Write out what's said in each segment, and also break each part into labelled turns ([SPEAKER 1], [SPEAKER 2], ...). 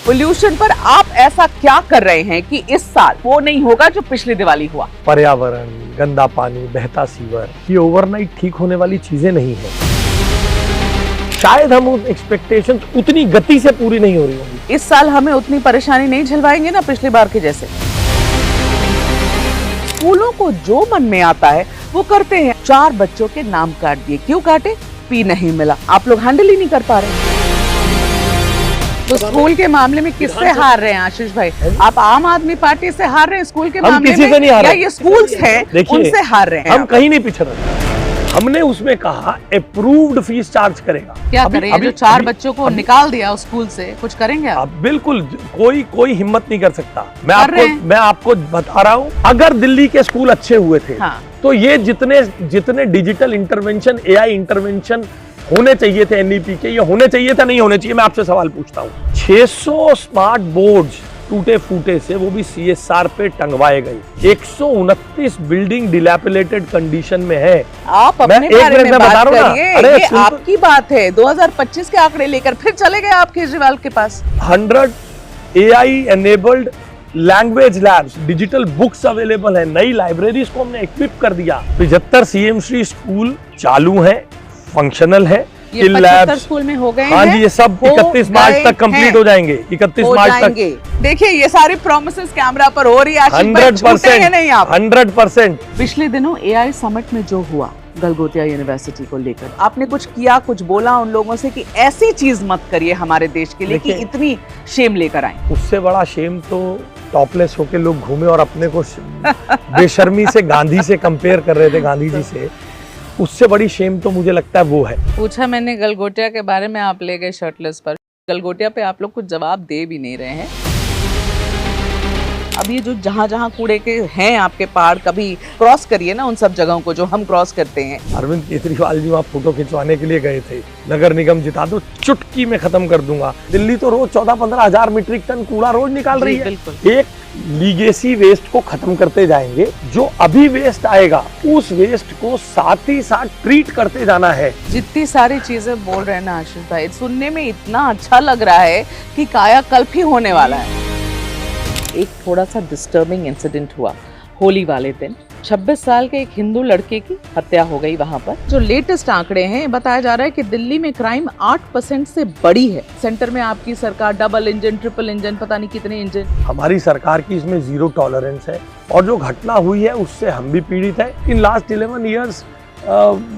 [SPEAKER 1] Pollution पर आप ऐसा क्या कर रहे हैं कि इस साल वो नहीं होगा जो पिछली दिवाली हुआ?
[SPEAKER 2] पर्यावरण, गंदा पानी, बहता सीवर, ये ओवरनाइट ठीक होने वाली चीजें नहीं है। शायद हम उन एक्सपेक्टेशंस उतनी गति से पूरी नहीं हो रही होंगी।
[SPEAKER 1] इस साल हमें उतनी परेशानी नहीं झेलवाएंगे ना पिछली बार के जैसे। स्कूलों को जो मन में आता है वो करते हैं। 4 बच्चों के नाम काट दिए, क्यों काटे? पी नहीं मिला। आप लोग हैंडल ही नहीं कर पा रहे। तो स्कूल के मामले में किससे हार रहे हैं आशीष भाई? आप आम आदमी पार्टी से हार रहे हैं स्कूल के मामले में,
[SPEAKER 2] नहीं हार
[SPEAKER 1] या ये स्कूल्स हैं उनसे हार रहे हैं?
[SPEAKER 2] हम कहीं नहीं पिछड़ रहे। हमने उसमें कहा अप्रूव्ड फीस चार्ज करेगा।
[SPEAKER 1] क्या करें? जो 4 बच्चों को निकाल दिया उस स्कूल से, कुछ करेंगे आप?
[SPEAKER 2] बिल्कुल, कोई हिम्मत नहीं कर सकता। मैं आपको बता रहा हूँ, अगर दिल्ली के स्कूल अच्छे हुए थे तो ये जितने डिजिटल इंटरवेंशन, एआई इंटरवेंशन होने चाहिए थे एनईपी के, ये होने चाहिए था, नहीं होने चाहिए? मैं आपसे सवाल पूछता हूँ। 600 स्मार्ट बोर्ड्स टूटे फूटे से, वो भी सीएसआर पे टंगवाए गए। 129 बिल्डिंग डिलैपिलेटेड कंडीशन में है।
[SPEAKER 1] आप अपने बारे में बात करिए, ये आपकी बात है। 2025 के आंकड़े लेकर फिर चले गए आप केजरीवाल के पास।
[SPEAKER 2] 100 AI enabled language labs, digital books available है, नई लाइब्रेरीज को हमने इक्विप कर दिया। 75 सीएम श्री स्कूल चालू है, फंक्शनल है।
[SPEAKER 1] ये 75 स्कूल में हो गए हैं।
[SPEAKER 2] हाँ जी, ये सब 31 मार्च तक कंप्लीट हो जाएंगे। 31 मार्च तक।
[SPEAKER 1] देखिए, ये सारी प्रॉमिसेस कैमरा पर हो रही है।
[SPEAKER 2] 100% नहीं आप 100%।
[SPEAKER 1] पिछले दिनों एआई समिट में जो हुआ गलगोटिया यूनिवर्सिटी को लेकर, आपने कुछ किया, कुछ बोला उन लोगों से कि ऐसी चीज मत करिए हमारे देश के लिए कि इतनी शेम लेकर आए?
[SPEAKER 2] उससे बड़ा शेम तो टॉपलेस होके लोग घूमे और अपने को बेशर्मी से गांधी से कंपेयर कर रहे थे, गांधी जी से। उससे बड़ी शेम तो मुझे लगता है वो है।
[SPEAKER 1] पूछा मैंने गलगोटिया के बारे में, आप ले गए शर्टलेस पर। गलगोटिया पे आप लोग कुछ जवाब दे भी नहीं रहे हैं। अब ये जो जहाँ कूड़े के हैं आपके पहाड़, कभी क्रॉस करिए ना उन सब जगहों को जो हम क्रॉस करते हैं।
[SPEAKER 2] अरविंद केजरीवाल जी वहाँ फोटो खिंचवाने के लिए गए थे। नगर निगम जिता दो, चुटकी में खत्म कर दूंगा। दिल्ली तो रोज 14-15 हजार मीट्रिक टन कूड़ा रोज निकाल रही है। एक लीगेसी वेस्ट को खत्म करते जाएंगे। जो अभी वेस्ट आएगा उस वेस्ट को साथ ही साथ ट्रीट करते जाना है।
[SPEAKER 1] जितनी सारी चीजें बोल रहे हैं ना आशीष भाई, सुनने में इतना अच्छा लग रहा है कि कायाकल्प ही होने वाला है। एक थोड़ा सा डिस्टर्बिंग इंसिडेंट हुआ होली वाले दिन। 26 साल के एक हिंदू लड़के की हत्या हो गई वहां पर। जो लेटेस्ट आंकड़े हैं, बताया जा रहा है कि दिल्ली में क्राइम 8% से बढ़ी है। सेंटर में आपकी सरकार डबल इंजन, ट्रिपल इंजन, पता नहीं कितने इंजन।
[SPEAKER 2] हमारी सरकार की इसमें जीरो टॉलरेंस है और जो घटना हुई है उससे हम भी पीड़ित है। In last 11 years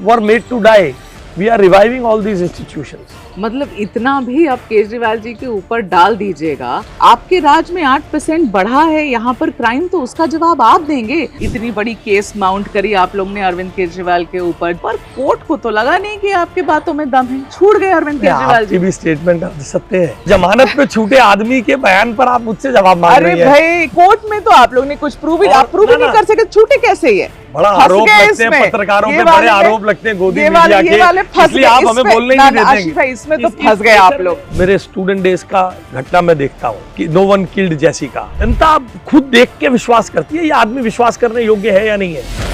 [SPEAKER 2] were made to die. We are reviving all these institutions.
[SPEAKER 1] मतलब इतना भी आप केजरीवाल जी के ऊपर डाल दीजिएगा। आपके राज में 8% बढ़ा है यहाँ पर क्राइम, तो उसका जवाब आप देंगे। इतनी बड़ी केस माउंट करी आप लोग ने अरविंद केजरीवाल के ऊपर, पर कोर्ट को तो लगा नहीं कि आपके बातों में दम है। छूट गए अरविंद केजरीवाल जी।
[SPEAKER 2] भी स्टेटमेंट सत्य है। जमानत पे छूटे आदमी के बयान पर आप मुझसे जवाब मांग रही हैं।
[SPEAKER 1] अरे भाई, कोर्ट में तो आप लोग ने कुछ प्रूव ही नहीं कर सके। छूटे कैसे? ये
[SPEAKER 2] बड़ा आरोप लगते हैं पत्रकारों पे, बड़े आरोप लगते हैं गोदी मीडिया के, इसलिए आप हमें बोलने नहीं देते।
[SPEAKER 1] इसमें तो फंस गए आप लोग।
[SPEAKER 2] मेरे स्टूडेंट डेज का घटना मैं देखता हूँ कि नो वन किल्ड जैसी का जनता खुद देख के विश्वास करती है ये आदमी विश्वास करने योग्य है या नहीं है।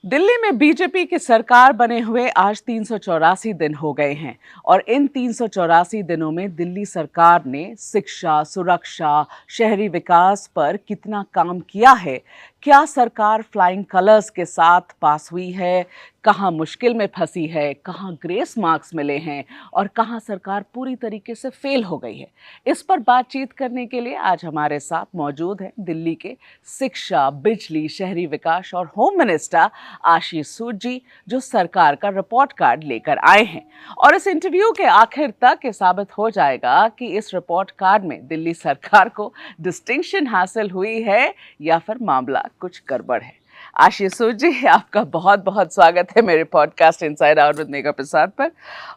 [SPEAKER 2] दिल्ली में बीजेपी की सरकार बने हुए आज 384 दिन हो गए हैं और इन 384 दिनों में दिल्ली सरकार ने शिक्षा, सुरक्षा, शहरी विकास पर कितना काम किया है? क्या सरकार फ्लाइंग कलर्स के साथ पास हुई है? कहाँ मुश्किल में फंसी है? कहाँ ग्रेस मार्क्स मिले हैं? और कहाँ सरकार पूरी तरीके से फेल हो गई है? इस पर बातचीत करने के लिए आज हमारे साथ मौजूद हैं दिल्ली के शिक्षा, बिजली, शहरी विकास और होम मिनिस्टर आशीष सूद जी, जो सरकार का रिपोर्ट कार्ड लेकर आए हैं। और इस इंटरव्यू के आखिर तक ये साबित हो जाएगा कि इस रिपोर्ट कार्ड में दिल्ली सरकार को डिस्टिंक्शन हासिल हुई है या फिर मामला कुछ गड़बड़ है। आशीष सूद जी, आपका बहुत बहुत स्वागत है मेरे podcast inside out with Megha Prasad पर।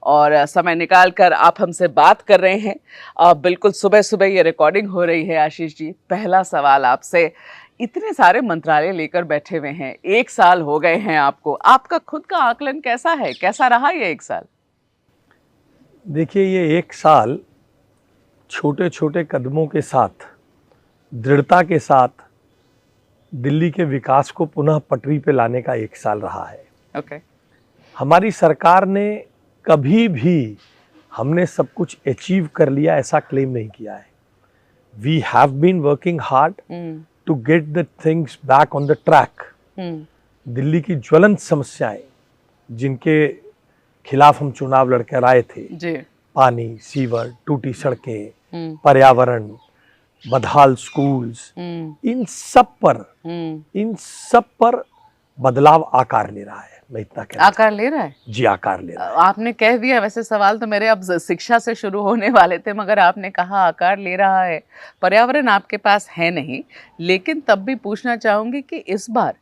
[SPEAKER 2] और समय निकाल कर आप हमसे बात कर रहे हैं। बिल्कुल सुबह सुबह ये रिकॉर्डिंग हो रही है। आशीष जी, पहला सवाल आपसे इतने सारे मंत्रालय लेकर बैठे हुए हैं, 1 साल हो गए हैं आपको, आपका खुद का आकलन कैसा है, कैसा रहा ये 1 साल?
[SPEAKER 3] देखिए, ये 1 साल छोटे छोटे कदमों के साथ, दृढ़ता के साथ दिल्ली के विकास को पुनः पटरी पे लाने का 1 साल रहा है।
[SPEAKER 2] ओके।
[SPEAKER 3] हमारी सरकार ने कभी भी हमने सब कुछ अचीव कर लिया ऐसा क्लेम नहीं किया है। We have been working hard to get the things back on the track. Delhi की ज्वलंत समस्याएं जिनके खिलाफ हम चुनाव लड़कर आए थे,
[SPEAKER 2] जी।
[SPEAKER 3] पानी, सीवर, टूटी सड़कें, पर्यावरण, बदहाल स्कूल्स, इन सब पर बदलाव आकार ले रहा है। मैं इतना कहना
[SPEAKER 2] आकार ले रहा है?
[SPEAKER 3] जी, आकार ले रहा है।
[SPEAKER 2] आपने कह दिया, वैसे सवाल तो मेरे अब शिक्षा से शुरू होने वाले थे, मगर आपने कहा आकार ले रहा है। पर्यावरण आपके पास है नहीं, लेकिन तब भी पूछना चाहूंगी कि इस बार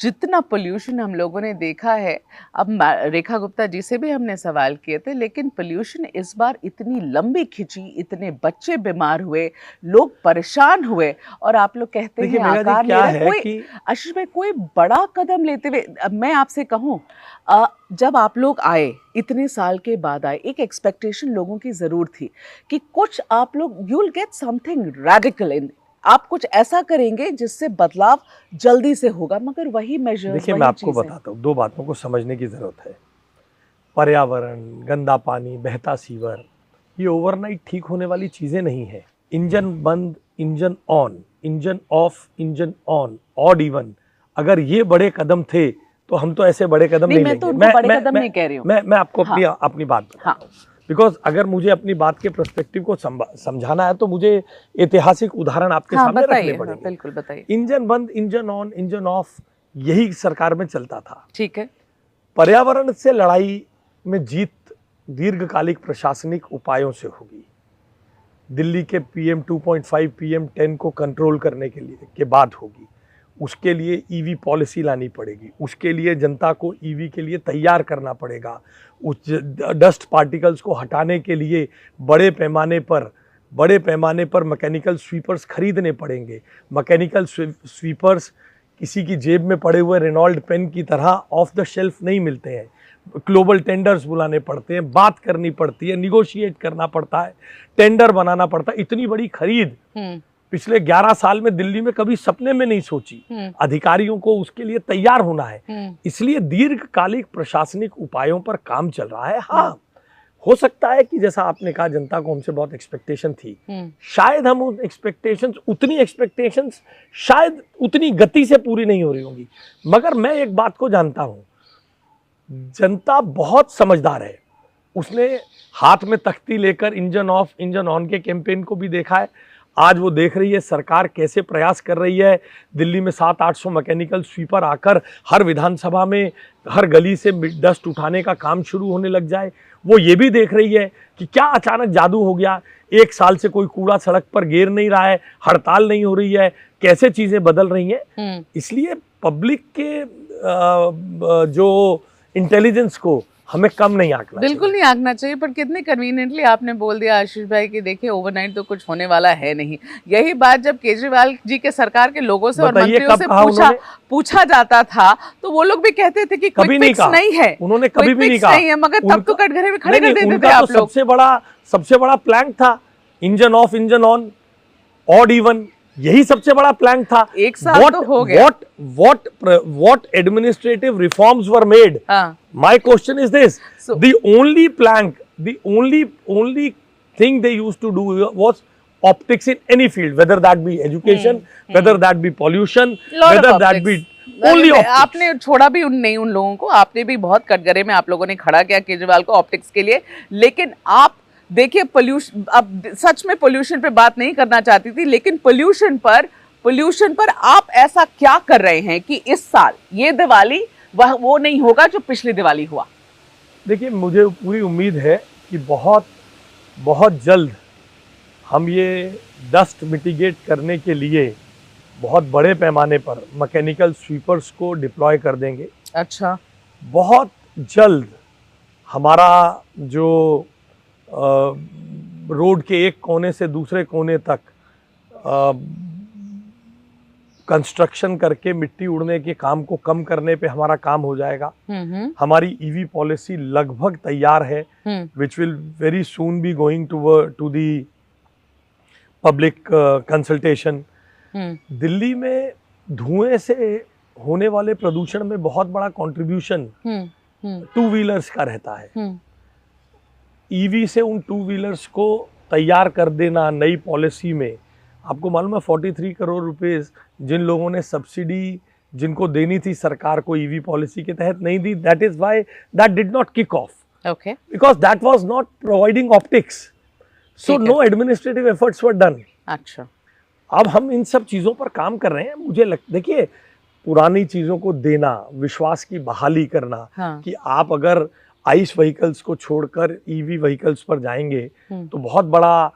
[SPEAKER 2] जितना पोल्यूशन हम लोगों ने देखा है, अब रेखा गुप्ता जी से भी हमने सवाल किए थे, लेकिन पोल्यूशन इस बार इतनी लंबी खिंची, इतने बच्चे बीमार हुए, लोग परेशान हुए, और आप लोग कहते हैं आकार ले रहा है। कोई आशीष भाई, कोई बड़ा कदम लेते हुए, अब मैं आपसे कहूँ, जब आप लोग आए, इतने साल के बाद आए, एक एक्सपेक्टेशन लोगों की जरूर थी कि कुछ आप लोग, you will get something radical in, आप कुछ ऐसा करेंगे जिससे बदलाव जल्दी से होगा, मगर वही मेजर्स।
[SPEAKER 3] देखिए, मैं आपको बताता हूँ, 2 बातों को समझने की जरूरत है। पर्यावरण, गंदा पानी, बहता सीवर, ये ओवरनाइट ठीक होने वाली चीजें नहीं है। इंजन बंद, engine on, engine of, engine on, odd even, अगर ये बड़े कदम थे तो हम तो ऐसे बड़े कदम नहीं लेंगे।
[SPEAKER 2] मैं बड़े कदम नहीं कह रही हूँ।
[SPEAKER 3] मैं आपको अपनी बात बताता हूँ। बिकॉज अगर मुझे अपनी बात के पर्सपेक्टिव को समझाना है तो मुझे ऐतिहासिक उदाहरण आपके सामने रखने पड़ेंगे।
[SPEAKER 2] बिल्कुल बताइए।
[SPEAKER 3] इंजन बंद, इंजन ऑन, इंजन ऑफ, यही सरकार में चलता था।
[SPEAKER 2] ठीक है।
[SPEAKER 3] पर्यावरण से लड़ाई में जीत दीर्घकालिक प्रशासनिक उपायों से होगी। दिल्ली के PM 2.5, PM 10 को कंट्रोल करने के बाद होगी। उसके लिए ईवी पॉलिसी लानी पड़ेगी, उसके लिए जनता को ईवी के लिए तैयार करना पड़ेगा, उस डस्ट पार्टिकल्स को हटाने के लिए बड़े पैमाने पर मैकेनिकल स्वीपर्स खरीदने पड़ेंगे। मैकेनिकल स्वीपर्स किसी की जेब में पड़े हुए रेनॉल्ड पेन की तरह ऑफ द शेल्फ नहीं मिलते हैं। ग्लोबल टेंडर्स बुलाने पड़ते हैं, बात करनी पड़ती है, निगोशिएट करना पड़ता है, टेंडर बनाना पड़ता है। इतनी बड़ी खरीद पिछले 11 साल में दिल्ली में कभी सपने में नहीं सोची। अधिकारियों को उसके लिए तैयार होना है। इसलिए दीर्घकालिक प्रशासनिक उपायों पर काम चल रहा है। हाँ, हो सकता है कि जैसा आपने कहा, जनता को हमसे बहुत एक्सपेक्टेशन थी, शायद हम उन एक्सपेक्टेशंस शायद उतनी गति से पूरी नहीं हो रही होंगी। मगर मैं एक बात को जानता हूं, जनता बहुत समझदार है। उसने हाथ में तख्ती लेकर इंजन ऑफ, इंजन ऑन के कैंपेन को भी देखा है। आज वो देख रही है सरकार कैसे प्रयास कर रही है। दिल्ली में 700-800 मैकेनिकल स्वीपर आकर हर विधानसभा में, हर गली से डस्ट उठाने का काम शुरू होने लग जाए। वो ये भी देख रही है कि क्या अचानक जादू हो गया, 1 साल से कोई कूड़ा सड़क पर गिर नहीं रहा है, हड़ताल नहीं हो रही है, कैसे चीजें बदल रही हैं। इसलिए पब्लिक के जो इंटेलिजेंस को हमें कम नहीं आंकना,
[SPEAKER 2] बिल्कुल नहीं आंकना चाहिए। पर कितने कन्वीनियंटली आपने बोल दिया आशीष भाई कि देखिए ओवरनाइट तो कुछ होने वाला है नहीं। यही बात जब केजरीवाल जी के सरकार के लोगों से और मंत्रियों से पूछा जाता था तो वो लोग भी कहते थे कि
[SPEAKER 3] कभी
[SPEAKER 2] नहीं है,
[SPEAKER 3] उन्होंने कभी भी नहीं कहा,
[SPEAKER 2] मगर तब तो कटघरे में खड़े कर देते थे आप लोग।
[SPEAKER 3] सबसे बड़ा प्लान था engine of, engine on, odd even, यही सबसे बड़ा प्लान था।
[SPEAKER 2] 1 साल तो हो गया।
[SPEAKER 3] What administrative reforms were made? My question is this: the only thing they used to do was optics in any field, whether that be education, whether that be pollution, whether that be only optics.
[SPEAKER 2] आपने छोड़ा भी नहीं उन लोगों को, आपने भी बहुत कटघरे में आप लोगों ने खड़ा किया केजरीवाल को ऑप्टिक्स के लिए। लेकिन आप देखिए पोल्यूशन, अब सच में पोल्यूशन पे बात नहीं करना चाहती थी, लेकिन पोल्यूशन पर आप ऐसा क्या कर रहे हैं कि इस साल ये दिवाली वो नहीं होगा जो पिछली दिवाली हुआ?
[SPEAKER 3] देखिए, मुझे पूरी उम्मीद है कि बहुत बहुत जल्द हम ये डस्ट मिटिगेट करने के लिए बहुत बड़े पैमाने पर मैकेनिकल स्वीपर्स को डिप्लॉय कर देंगे।
[SPEAKER 2] अच्छा।
[SPEAKER 3] बहुत जल्द हमारा जो रोड के एक कोने से दूसरे कोने तक कंस्ट्रक्शन करके मिट्टी उड़ने के काम को कम करने पे हमारा काम हो जाएगा। हमारी ईवी पॉलिसी लगभग तैयार है, which will very soon be going to the public consultation. Delhi में धुएं से होने वाले प्रदूषण में बहुत बड़ा कंट्रीब्यूशन टू व्हीलर्स का रहता है। ईवी से उन टू व्हीलर्स को तैयार कर देना नई पॉलिसी में, आपको मालूम है 43 करोड़ रुपए जिन लोगों ने सब्सिडी जिनको देनी थी सरकार को ईवी पॉलिसी के तहत नहीं दी, that is why that did not kick off,
[SPEAKER 1] okay,
[SPEAKER 3] because that was not providing optics, so no administrative efforts were done.
[SPEAKER 1] अच्छा,
[SPEAKER 3] अब हम इन सब चीज़ों पर काम कर रहे हैं। मुझे देखिए, पुरानी चीज़ों को देना, विश्वास की बहाली करना,
[SPEAKER 1] हाँ।
[SPEAKER 3] कि आप अगर आइस व्हीकल्स को छोड़कर ईवी व्हीकल्स पर जाएंगे तो बहुत बड़ा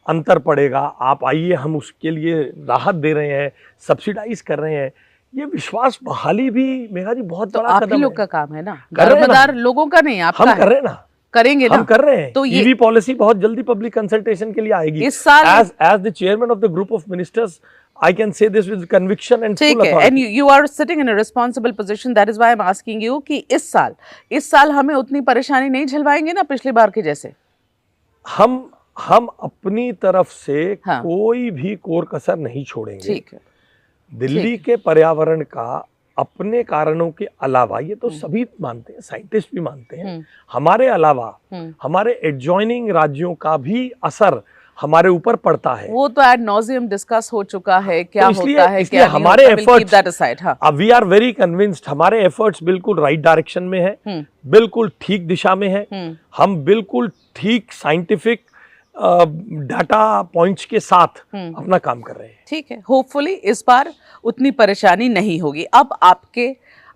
[SPEAKER 3] अंतर पड़ेगा। आप आइए, हम उसके लिए राहत दे रहे हैं, सब्सिडाइज कर रहे हैं। ये विश्वास बहाली भी मेघा जी बहुत
[SPEAKER 1] तो
[SPEAKER 3] बड़ा
[SPEAKER 1] आप
[SPEAKER 3] कदम
[SPEAKER 1] ही लोग
[SPEAKER 3] है।
[SPEAKER 1] का काम है ना,
[SPEAKER 3] कर रहे हैं ना।
[SPEAKER 1] दारोमदार लोगों का नहीं, आपका
[SPEAKER 3] हम कर रहे हैं ना,
[SPEAKER 1] करेंगे ना,
[SPEAKER 3] हम कर रहे हैं।
[SPEAKER 1] तो ये
[SPEAKER 3] ईवी पॉलिसी बहुत जल्दी पब्लिक कंसल्टेशन के लिए आएगी।
[SPEAKER 1] इस साल
[SPEAKER 3] as the chairman of the group of ministers, I can say this with conviction and
[SPEAKER 1] ठीक
[SPEAKER 3] full
[SPEAKER 1] है,
[SPEAKER 3] authority.
[SPEAKER 1] and you are sitting in a responsible position, that is why I'm asking you कि इस साल हमें उतनी परेशानी नहीं झलवाएंगे ना पिछली बार के जैसे।
[SPEAKER 3] हम अपनी तरफ से
[SPEAKER 1] हाँ।
[SPEAKER 3] कोई भी कोर कसर नहीं छोड़ेंगे।
[SPEAKER 1] ठीक है,
[SPEAKER 3] दिल्ली के पर्यावरण का अपने कारणों के अलावा, ये तो सभी मानते हैं, साइंटिस्ट भी मानते हैं, हमारे अलावा हमारे एडजॉइनिंग राज्यों का भी असर हमारे ऊपर पड़ता है।
[SPEAKER 1] वो तो एड नॉजियम डिस्कस हो चुका है, क्या
[SPEAKER 3] तो
[SPEAKER 1] होता है,
[SPEAKER 3] इसलिए
[SPEAKER 1] क्या
[SPEAKER 3] हमारे
[SPEAKER 1] एफर्ट्स, हाँ।
[SPEAKER 3] वी आर वेरी कन्विंस्ड, हमारे एफर्ट्स बिल्कुल राइट डायरेक्शन में है, बिल्कुल ठीक दिशा में है। हम बिल्कुल ठीक साइंटिफिक डाटा पॉइंट्स के साथ अपना काम कर रहे हैं।
[SPEAKER 1] ठीक है, होपफुली इस बार उतनी परेशानी नहीं होगी। अब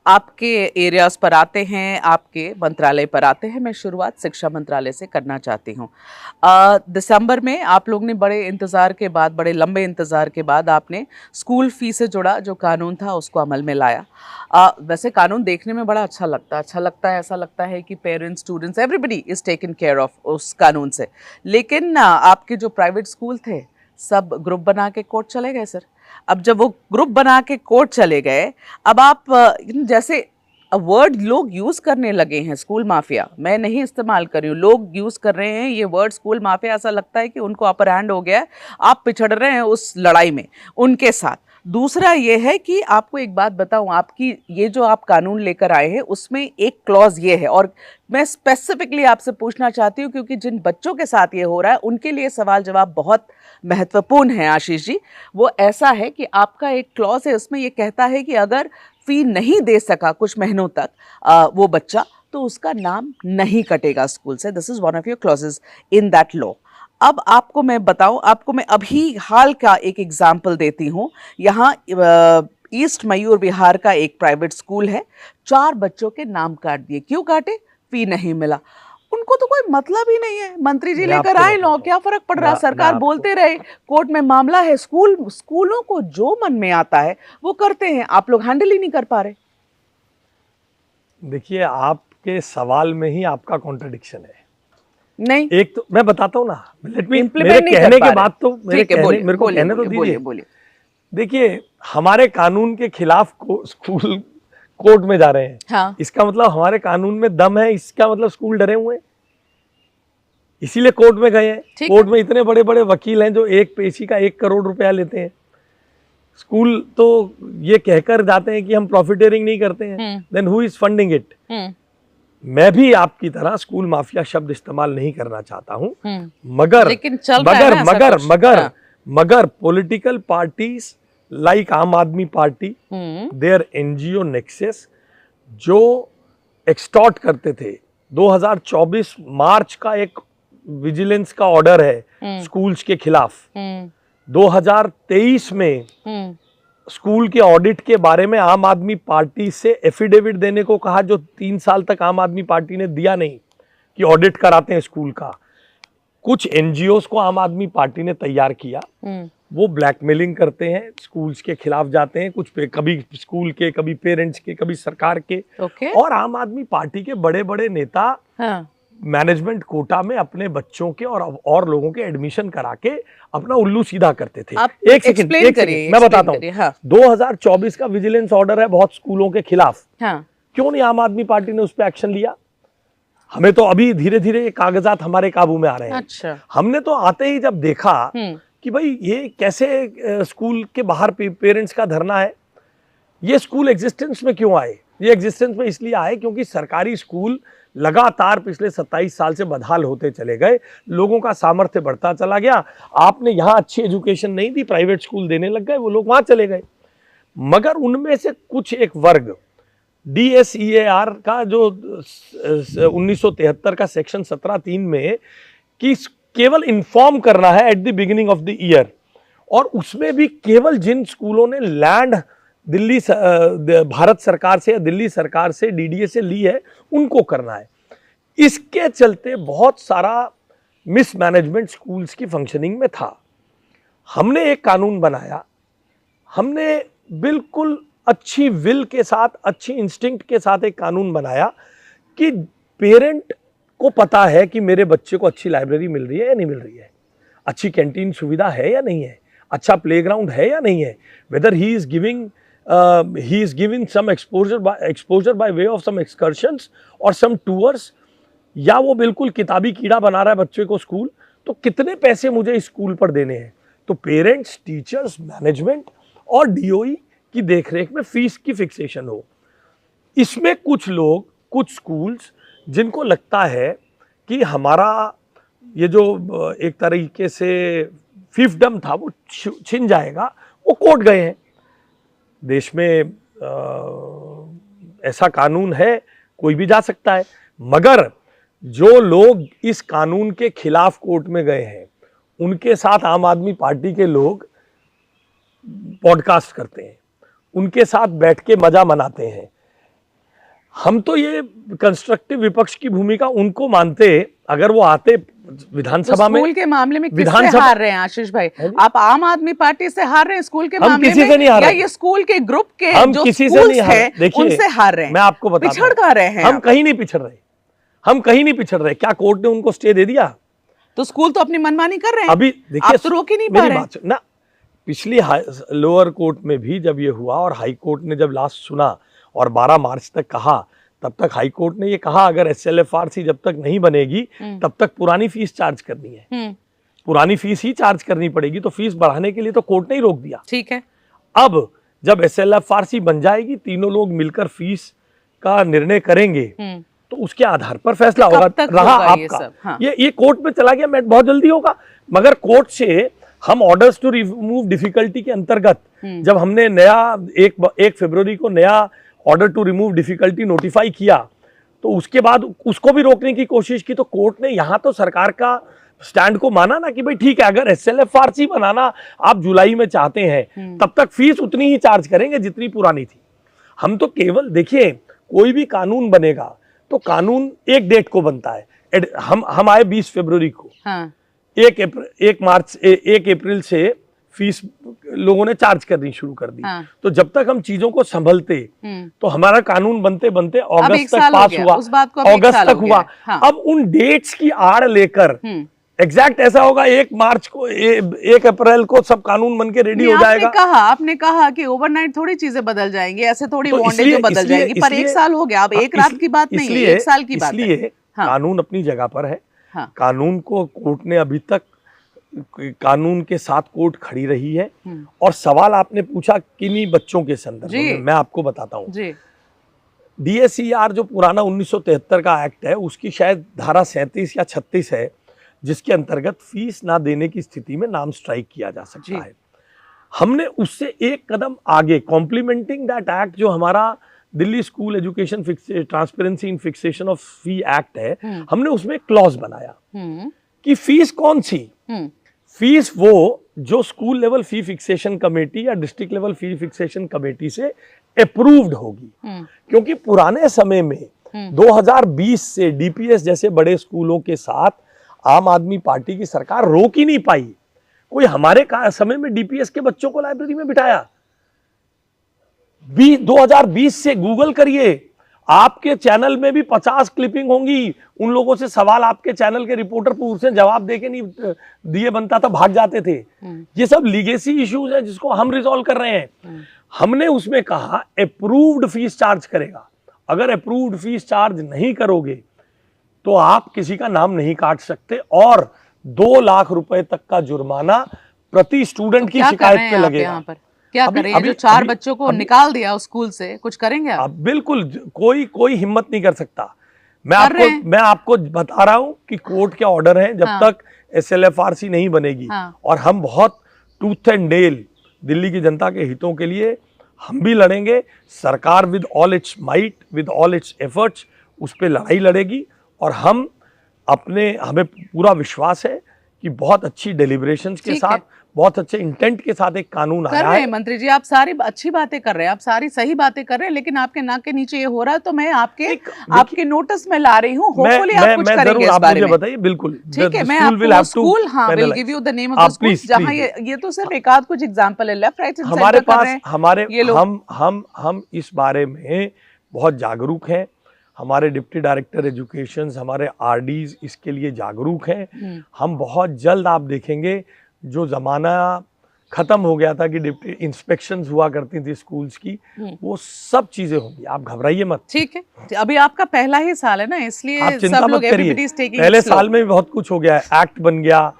[SPEAKER 1] आपके एरियाज पर आते हैं, आपके मंत्रालय पर आते हैं। मैं शुरुआत शिक्षा मंत्रालय से करना चाहती हूँ। दिसंबर में आप लोग ने बड़े लंबे इंतज़ार के बाद आपने स्कूल फी से जुड़ा जो कानून था उसको अमल में लाया। वैसे कानून देखने में बड़ा अच्छा लगता है, ऐसा लगता है कि parents, students, everybody is taken care of उस कानून से। लेकिन आपके जो प्राइवेट स्कूल थे सब ग्रुप बना के कोर्ट चले गए सर। अब जब वो ग्रुप बना के कोर्ट चले गए, अब आप जैसे वर्ड लोग यूज़ करने लगे हैं, स्कूल माफिया, मैं नहीं इस्तेमाल कर रही हूँ, लोग यूज़ कर रहे हैं ये वर्ड स्कूल माफिया। ऐसा लगता है कि उनको अपर हैंड हो गया है, आप पिछड़ रहे हैं उस लड़ाई में उनके साथ। दूसरा ये है कि आपको एक बात बताऊं, आपकी ये जो आप कानून लेकर आए हैं उसमें एक क्लॉज ये है, और मैं स्पेसिफिकली आपसे पूछना चाहती हूँ क्योंकि जिन बच्चों के साथ ये हो रहा है उनके लिए सवाल जवाब बहुत महत्वपूर्ण है आशीष जी। वो ऐसा है कि आपका एक क्लॉज है, उसमें ये कहता है कि अगर फी नहीं दे सका कुछ महीनों तक वो बच्चा, तो उसका नाम नहीं कटेगा स्कूल से। This is one of your clauses in that law. अब आपको मैं बताऊं, आपको मैं अभी हाल का एक एग्जाम्पल देती हूँ। यहाँ ईस्ट मयूर विहार का एक प्राइवेट स्कूल है, 4 बच्चों के नाम काट दिए। क्यों काटे? फी नहीं मिला। उनको तो कोई मतलब ही नहीं है, मंत्री जी लेकर आए लॉ, क्या फर्क पड़ रहा है, सरकार बोलते रहे, कोर्ट में मामला है। स्कूलों को जो मन में आता है वो करते हैं, आप लोग हैंडल ही नहीं कर पा रहे।
[SPEAKER 3] देखिए, आपके सवाल में ही आपका कॉन्ट्रडिक्शन है।
[SPEAKER 1] नहीं,
[SPEAKER 3] एक तो मैं बताता हूँ ना,
[SPEAKER 1] मेरे
[SPEAKER 3] कहने के बाद तो मेरे को कहने तो
[SPEAKER 1] बोलिए।
[SPEAKER 3] देखिए, हमारे कानून के खिलाफ स्कूल कोर्ट में जा रहे हैं।
[SPEAKER 1] हाँ।
[SPEAKER 3] इसका मतलब हमारे कानून में दम है, इसका मतलब स्कूल डरे हुए हैं, इसीलिए कोर्ट में गए हैं। कोर्ट में इतने बड़े बड़े वकील हैं जो एक पेशी का 1 करोड़ रुपया लेते हैं। स्कूल तो ये कहकर जाते हैं कि हम प्रॉफिटेरिंग नहीं करते हैं, then who is funding it? मैं भी आपकी तरह स्कूल माफिया शब्द इस्तेमाल नहीं करना चाहता हूं, मगर पॉलिटिकल पार्टीज लाइक आम Aadmi party, there NGO nexus, जो एक्सटॉर्ट करते थे। 2024 मार्च का एक विजिलेंस का ऑर्डर है स्कूल्स के खिलाफ। 2023 में स्कूल के ऑडिट के बारे में आम आदमी पार्टी से एफिडेविट देने को कहा, जो 3 साल तक आम आदमी पार्टी ने दिया नहीं कि ऑडिट कराते हैं स्कूल का। कुछ एनजीओस को आम आदमी पार्टी ने तैयार किया, वो ब्लैकमेलिंग करते हैं, स्कूल्स के खिलाफ जाते हैं, कुछ कभी स्कूल के, कभी पेरेंट्स के, कभी सरकार के। और आम आदमी पार्टी के बड़े बड़े नेता मैनेजमेंट कोटा में अपने बच्चों के और लोगों के एडमिशन करा के अपना उल्लू सीधा करते थे।
[SPEAKER 2] आप
[SPEAKER 3] एक सेकंड मैं बताता हूँ।
[SPEAKER 2] हाँ।
[SPEAKER 3] 2024 का विजिलेंस ऑर्डर है बहुत स्कूलों के खिलाफ।
[SPEAKER 2] हाँ।
[SPEAKER 3] क्यों नहीं आम आदमी पार्टी ने उस पर एक्शन लिया? हमें तो अभी धीरे धीरे ये कागजात हमारे काबू में आ रहे हैं।
[SPEAKER 2] अच्छा।
[SPEAKER 3] हमने तो आते ही जब देखा कि भाई ये कैसे स्कूल के बाहर पेरेंट्स का धरना है, ये स्कूल एग्जिस्टेंस में क्यों आए? ये एग्जिस्टेंस में इसलिए आए क्योंकि सरकारी स्कूल लगातार पिछले 27 साल से बदहाल होते चले गए, लोगों का सामर्थ्य बढ़ता चला गया। आपने यहाँ अच्छी एजुकेशन नहीं दी, प्राइवेट स्कूल देने लग गए, वो लोग वहाँ चले गए। मगर उनमें से कुछ एक वर्ग DSEAR का जो 1973 का सेक्शन 17(3) में कि केवल इन्फॉर्म करना है at the beginning of the year, और उसमें भी केवल जिन स्कूलों ने लैंड दिल्ली भारत सरकार से या दिल्ली सरकार से DDA से ली है उनको करना है। इसके चलते बहुत सारा मिसमैनेजमेंट स्कूल्स की फंक्शनिंग में था। हमने एक कानून बनाया, हमने बिल्कुल अच्छी विल के साथ, अच्छी इंस्टिंक्ट के साथ एक कानून बनाया कि पेरेंट को पता है कि मेरे बच्चे को अच्छी लाइब्रेरी मिल रही है या नहीं मिल रही है, अच्छी कैंटीन सुविधा है या नहीं है, अच्छा प्लेग्राउंड है या नहीं है, whether he is giving some exposure by way of some excursions और सम टूर्स, या वो बिल्कुल किताबी कीड़ा बना रहा है बच्चे को स्कूल, तो कितने पैसे मुझे इस स्कूल पर देने हैं। तो पेरेंट्स, टीचर्स, मैनेजमेंट और DOE की देखरेख में फीस की फिक्सेशन हो। इसमें कुछ लोग, कुछ स्कूल्स जिनको लगता है कि हमारा ये जो एक तरीके से फिefdom था वो छिन जाएगा, वो कोर्ट गए हैं। देश में ऐसा कानून है, कोई भी जा सकता है, मगर जो लोग इस कानून के खिलाफ कोर्ट में गए हैं उनके साथ आम आदमी पार्टी के लोग पॉडकास्ट करते हैं, उनके साथ बैठ के मजा मनाते हैं। हम तो ये कंस्ट्रक्टिव विपक्ष की भूमिका उनको मानते, अगर वो आते विधानसभा में।
[SPEAKER 2] स्कूल के मामले में किससे हार रहे हैं आशीष भाई? आप आम आदमी पार्टी से हार रहे हैं स्कूल के मामले
[SPEAKER 3] किसी
[SPEAKER 2] में,
[SPEAKER 3] से नहीं हार
[SPEAKER 2] या
[SPEAKER 3] रहे।
[SPEAKER 2] ये स्कूल के ग्रुप के
[SPEAKER 3] हम
[SPEAKER 2] जो
[SPEAKER 3] किसी से नहीं हार रहे,
[SPEAKER 2] उनसे हार रहे हैं?
[SPEAKER 3] मैं आपको बताता हूं,
[SPEAKER 2] पिछड़ कहाँ रहे हैं?
[SPEAKER 3] हम कहीं नहीं पिछड़ रहे, हम कहीं नहीं पिछड़ रहे। क्या कोर्ट ने उनको स्टे दे दिया?
[SPEAKER 2] तो स्कूल तो अपनी मनमानी कर रहे हैं।
[SPEAKER 3] अभी देखिए,
[SPEAKER 2] आप तो रोक ही नहीं पा रहे हैं
[SPEAKER 3] ना। पिछली लोअर कोर्ट में भी जब ये हुआ और हाई कोर्ट ने जब लास्ट सुना और 12 मार्च तक कहा, तब तक हाई कोर्ट ने ये कहा अगर SLFRC जब तक नहीं बनेगी तब तक पुरानी फीस चार्ज करनी है, पुरानी फीस ही चार्ज करनी पड़ेगी। तो फीस बढ़ाने के लिए तो कोर्ट ने ही रोक दिया।
[SPEAKER 2] ठीक है, अब
[SPEAKER 3] जब SLFRC बन जाएगी, तीनों लोग मिलकर फीस का निर्णय करेंगे तो उसके आधार पर फैसला होगा। रहा आपका हाँ। ये कोर्ट में चला गया, बहुत जल्दी होगा। मगर कोर्ट से हम ऑर्डर्स टू रिमूव डिफिकल्टी के अंतर्गत जब हमने नया 1 फरवरी को नया order to remove difficulty notify किया, तो उसके बाद उसको भी रोकने की कोशिश की। तो कोर्ट ने यहाँ तो सरकार का स्टैंड को माना ना कि भाई ठीक है, अगर SLFRC बनाना आप जुलाई में चाहते हैं तब तक फीस उतनी ही चार्ज करेंगे जितनी पुरानी थी। हम तो केवल देखिए, कोई भी कानून बनेगा तो कानून एक डेट को बनता है। हम आए 20 फरवरी को, हाँ। 1 अप्रैल से फीस लोगों ने चार्ज करनी शुरू कर दी। हाँ। तो जब तक हम चीजों को संभलते तो हमारा कानून बनते बनते अगस्त तक पास हुआ, अगस्त तक हुआ। हाँ। अब उन डेट्स की आड़ लेकर एग्जैक्ट ऐसा होगा 1 मार्च को 1 अप्रैल को सब कानून बन के रेडी हो जाएगा।
[SPEAKER 2] आपने कहा कि ओवरनाइट थोड़ी चीजें बदल जाएंगी, ऐसे थोड़ी तो बदल जाएंगी, पर 1 साल हो गया। अब एक रात की बात नहीं है, 1 साल की बात है।
[SPEAKER 3] इसलिए कानून अपनी जगह पर है। हाँ। कानून को कोर्ट ने अभी तक, कानून के साथ कोर्ट खड़ी रही है। और सवाल आपने पूछा किन्हीं बच्चों के संदर्भ में, मैं आपको बताता हूँ। DSER जो पुराना 1973 का एक्ट है, उसकी शायद धारा 37 या 36 है, जिसके अंतर्गत फीस ना देने की स्थिति में नाम स्ट्राइक किया जा सकता है। हमने उससे एक कदम आगे, कॉम्प्लीमेंटिंग दैट एक्ट, जो हमारा Delhi school education transparency in fixation of fee act है, हमने उसमें क्लॉज बनाया कि फीस कौन सी, फीस वो जो स्कूल लेवल फी फिक्सेशन कमेटी या डिस्ट्रिक्ट लेवल फी फिक्सेशन कमेटी से अप्रूव्ड होगी। क्योंकि पुराने समय में 2020 से DPS जैसे बड़े स्कूलों के साथ आम आदमी पार्टी की सरकार रोक ही नहीं पाई। कोई हमारे समय में DPS के बच्चों को लाइब्रेरी में बिठाया? 2020 से गूगल करिए, आपके चैनल में भी 50 क्लिपिंग होंगी, उन लोगों से सवाल आपके चैनल के रिपोर्टर पूछ से जवाब देके नहीं दिए बनता था, भाग जाते थे। ये सब लीगेसी इश्यूज है जिसको हम रिजॉल्व कर रहे हैं। हमने उसमें कहा अप्रूव्ड फीस चार्ज करेगा, अगर अप्रूव्ड फीस चार्ज नहीं करोगे तो आप किसी का नाम नहीं काट सकते और 2 लाख रुपए तक का जुर्माना प्रति स्टूडेंट की शिकायत पे लगेगा।
[SPEAKER 2] यहाँ पर क्या करें? जो 4 बच्चों को निकाल दिया उस स्कूल से, कुछ करेंगे आप?
[SPEAKER 3] बिल्कुल, कोई हिम्मत नहीं कर सकता। मैं आपको बता रहा हूं कि कोर्ट के ऑर्डर हैं, जब तक SLFRC नहीं बनेगी और हम बहुत टूथ एंड नेल दिल्ली की जनता के हितों के लिए हम भी लड़ेंगे। सरकार with all it's might, with all it's efforts उस पर लड़ाई लड़ेगी और हमें पूरा विश्वास है कि बहुत अच्छी डेलिब्रेशंस के साथ, बहुत अच्छे इंटेंट के साथ एक कानून आया है।
[SPEAKER 2] मंत्री जी, आप सारी अच्छी बातें कर रहे हैं, आप सारी सही बातें कर रहे हैं, लेकिन आपके नाक के नीचे ये हो रहा है, तो मैं आपके नोटिस में ला रही हूँ। होपफुली आप कुछ करेंगे इस बारे में।
[SPEAKER 3] बताइए। बिल्कुल,
[SPEAKER 2] ठीक है, मैं आपको school will give you the name of the school, जहां ये तो सिर्फ एक आध कुछ एग्जांपल है, लेफ्ट राइट
[SPEAKER 3] हमारे पास हम इस बारे में बहुत जागरूक हैं। हमारे डिप्टी डायरेक्टर एजुकेशन, हमारे RDs इसके लिए जागरूक हैं। हम बहुत जल्द, आप देखेंगे, जो जमाना खत्म हो गया था कि डिप्टी इंस्पेक्शंस हुआ करती थी स्कूल्स की, वो सब चीजें होंगी, आप घबराइए मत।
[SPEAKER 2] ठीक है, अभी आपका पहला ही साल है ना, इसलिए
[SPEAKER 3] आप चिंता मत करिए। पहले साल में भी बहुत कुछ हो गया है। एक्ट बन गया,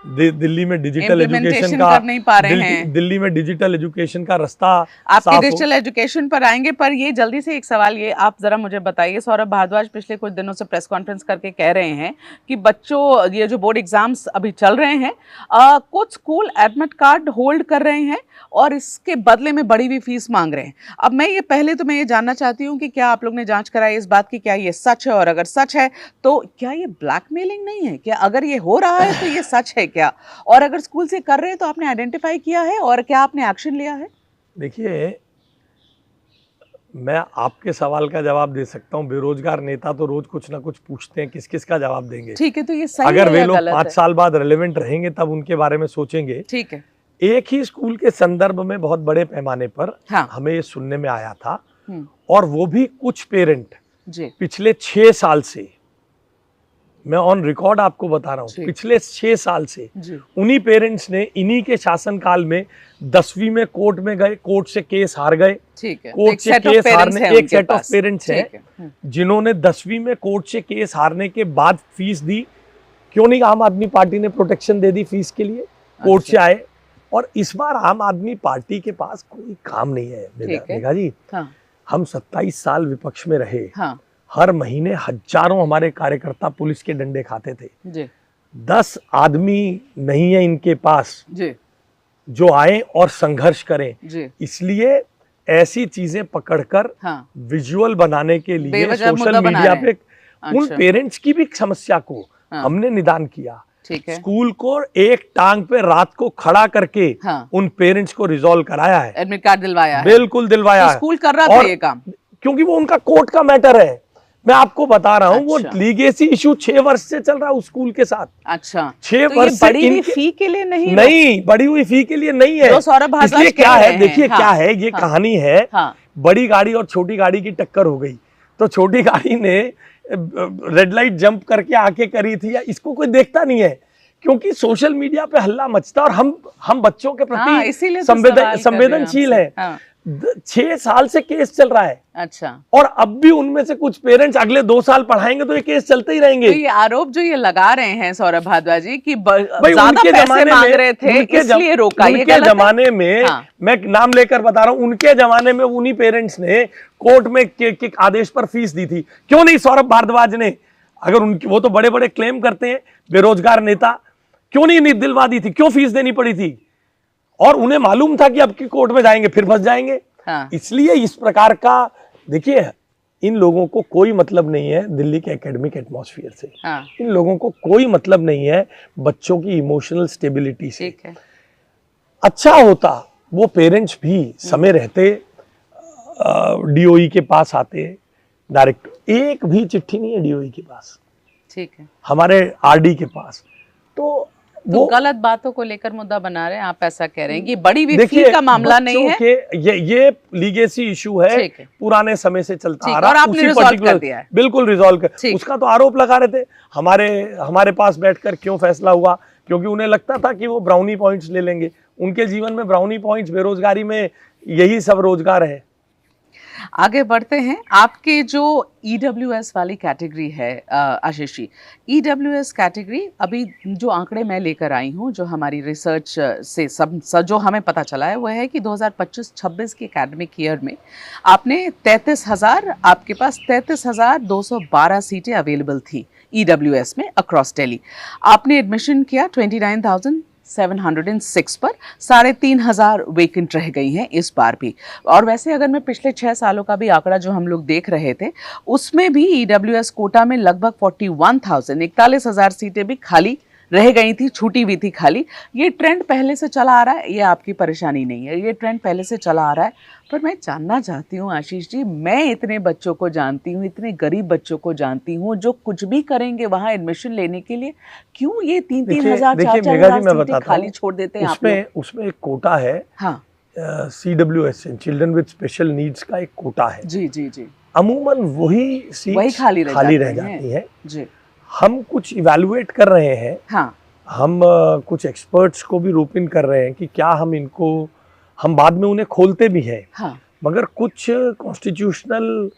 [SPEAKER 3] दिल्ली में डिजिटल एजुकेशन का
[SPEAKER 2] कर नहीं पा रहे हैं।
[SPEAKER 3] दिल्ली में डिजिटल एजुकेशन का रास्ता
[SPEAKER 2] आपके डिजिटल एजुकेशन पर आएंगे, पर ये जल्दी से एक सवाल ये आप जरा मुझे बताइए। सौरभ भारद्वाज पिछले कुछ दिनों से प्रेस कॉन्फ्रेंस करके कह रहे हैं कि बच्चों, ये जो बोर्ड एग्जाम्स अभी चल रहे हैं, कुछ स्कूल एडमिट कार्ड होल्ड कर रहे हैं और इसके बदले में बड़ी हुई फीस मांग रहे हैं। अब मैं ये जानना चाहती हूँ कि क्या आप लोग ने जांच कराई इस बात की, क्या ये सच है, और अगर सच है तो क्या ये ब्लैकमेलिंग नहीं है? क्या अगर ये हो रहा है तो ये सच है क्या? और अगर स्कूल से कर रहे हैं तो आपने आइडेंटिफाई किया है और क्या आपने एक्शन लिया है?
[SPEAKER 3] देखिए, मैं आपके सवाल का जवाब दे सकता हूँ। बेरोजगार नेता तो रोज कुछ ना कुछ पूछते हैं, किस किस का जवाब देंगे।
[SPEAKER 2] ठीक है, तो ये सही
[SPEAKER 3] अगर
[SPEAKER 2] है
[SPEAKER 3] वे लोग 5 साल बाद रेलेवेंट रहेंगे तब उनके बारे में सोचेंगे।
[SPEAKER 2] ठीक है।
[SPEAKER 3] एक ही स्कूल के संदर्भ में बहुत बड़े पैमाने पर हमें ये सुनने में आया था, और वो भी कुछ पेरेंट पिछले 6 साल से, मैं ऑन रिकॉर्ड आपको बता रहा हूँ, पिछले 6 साल से उन्हीं पेरेंट्स ने इन्हीं के शासनकाल में 10वीं में कोर्ट में गए, कोर्ट से केस हार गए। कोर्ट से केस हारने, एक सेट ऑफ पेरेंट्स हैं जिन्होंने 10वीं में कोर्ट से केस हारने के बाद फीस दी। क्यों नहीं आम आदमी पार्टी ने प्रोटेक्शन दे दी फीस के लिए, कोर्ट से आए। और इस बार आम आदमी पार्टी के पास कोई काम नहीं है मेघा जी। हम 27 साल विपक्ष में रहे, हर महीने हजारों हमारे कार्यकर्ता पुलिस के डंडे खाते थे। 10 आदमी नहीं है इनके पास जो आए और संघर्ष करें। इसलिए ऐसी चीजें पकड़कर विजुअल बनाने के लिए सोशल मीडिया पे उन पेरेंट्स की भी समस्या को हमने निदान किया। स्कूल को एक टांग पे रात को खड़ा करके उन पेरेंट्स को रिजॉल्व कराया है,
[SPEAKER 2] एडमिट कार्ड दिलवाया है।
[SPEAKER 3] बिल्कुल दिलवाया है।
[SPEAKER 2] स्कूल कर रहा था ये काम,
[SPEAKER 3] क्योंकि वो उनका कोर्ट का मैटर है। मैं आपको बता रहा हूँ, वो लीगेसी इशू 6 वर्ष से चल रहा है उस स्कूल के साथ।
[SPEAKER 2] अच्छा,
[SPEAKER 3] 6 वर्ष से
[SPEAKER 2] बड़ी हुई फी के लिए नहीं,
[SPEAKER 3] बड़ी हुई फी के लिए नहीं है। इसलिए क्या है, देखिए क्या है, ये कहानी है, बड़ी गाड़ी और छोटी गाड़ी की टक्कर हो गई। तो छोटी गाड़ी ने रेड लाइट जंप करके आके करी थी, या इसको कोई देखता नहीं है, क्योंकि सोशल मीडिया पे हल्ला मचता, और हम बच्चों के प्रति संवेदनशील है। 6 साल से केस चल रहा है।
[SPEAKER 2] अच्छा, और
[SPEAKER 3] अब भी उनमें से कुछ पेरेंट्स अगले 2 साल पढ़ाएंगे तो ये केस चलते ही रहेंगे।
[SPEAKER 2] तो ये आरोप जो ये लगा रहे हैं सौरभ भारद्वाज जी की ज्यादा पैसे मांग रहे थे इसलिए रोका, ये
[SPEAKER 3] उनके जमाने में, मैं नाम लेकर बता रहा हूँ, उनके जमाने में उन्हीं पेरेंट्स ने कोर्ट में के आदेश पर फीस दी थी। क्यों नहीं सौरभ भारद्वाज ने, अगर उनकी, वो तो बड़े बड़े क्लेम करते हैं बेरोजगार नेता, क्यों नहीं दिलवा दी थी, क्यों फीस देनी पड़ी थी? और उन्हें मालूम था कि अब की कोर्ट में जाएंगे फिर फंस जाएंगे। इसलिए इस प्रकार का, देखिए, इन लोगों को कोई मतलब नहीं है दिल्ली के एकेडमिक एटमॉस्फेयर से। इन लोगों को कोई मतलब नहीं है बच्चों की इमोशनल स्टेबिलिटी से। अच्छा होता वो पेरेंट्स भी समय रहते डीओई के पास आते, डायरेक्ट, एक भी चिट्ठी नहीं है डीओई के पास, ठीक है, हमारे आरडी के पास। तो
[SPEAKER 1] तो गलत बातों को लेकर मुद्दा बना रहे हैं, आप ऐसा कह रहे हैं कि बड़ी भी फी का मामला नहीं है,
[SPEAKER 3] ये लीगेसी इशू है, पुराने समय से चलता आ रहा है,
[SPEAKER 1] और आपने रिजॉल्व कर दिया है।
[SPEAKER 3] बिल्कुल रिजॉल्व कर, उसका तो आरोप लगा रहे थे हमारे पास बैठकर, क्यों फैसला हुआ, क्योंकि उन्हें लगता था कि वो ब्राउनी पॉइंट्स ले लेंगे। उनके जीवन में ब्राउनी पॉइंट्स, बेरोजगारी में यही सब रोजगार है।
[SPEAKER 1] आगे बढ़ते हैं। आपके जो EWS वाली कैटेगरी है आशीष जी, EWS कैटेगरी अभी जो आंकड़े मैं लेकर आई हूँ, जो हमारी रिसर्च से सब जो हमें पता चला है, वह है कि 2025-26 के एकेडमिक ईयर में आपने 33,000, आपके पास 33,212 सीटें अवेलेबल थी EWS में अक्रॉस दिल्ली। आपने एडमिशन किया 29,706 पर, 3,500 वेकेंट रह गई हैं इस बार भी। और वैसे अगर मैं पिछले 6 सालों का भी आंकड़ा जो हम लोग देख रहे थे, उसमें भी EWS कोटा में लगभग 41,000 सीटें भी खाली रह गई थी, छूटी हुई थी खाली। ये ट्रेंड पहले से चला आ रहा है, ये आपकी परेशानी नहीं है, ये ट्रेंड पहले से चला आ रहा है। पर मैं जानना चाहती हूँ आशीष जी, मैं इतने बच्चों को जानती हूँ, इतने गरीब बच्चों को जानती हूँ जो कुछ भी करेंगे वहाँ एडमिशन लेने के लिए, क्यों ये 3,000 4,000 सीटें खाली छोड़ देते हैं आप लोग?
[SPEAKER 3] उसमें एक कोटा है, हाँ, CWS, children with special needs का एक कोटा है।
[SPEAKER 1] जी जी जी।
[SPEAKER 3] अमूमन वही सीट खाली रह जाती है जी। हम कुछ इवैल्यूएट कर रहे हैं, हाँ, हम कुछ एक्सपर्ट्स को भी रोप इन कर रहे हैं कि क्या हम बाद में उन्हें खोलते भी हैं, हाँ, मगर कुछ कॉन्स्टिट्यूशनल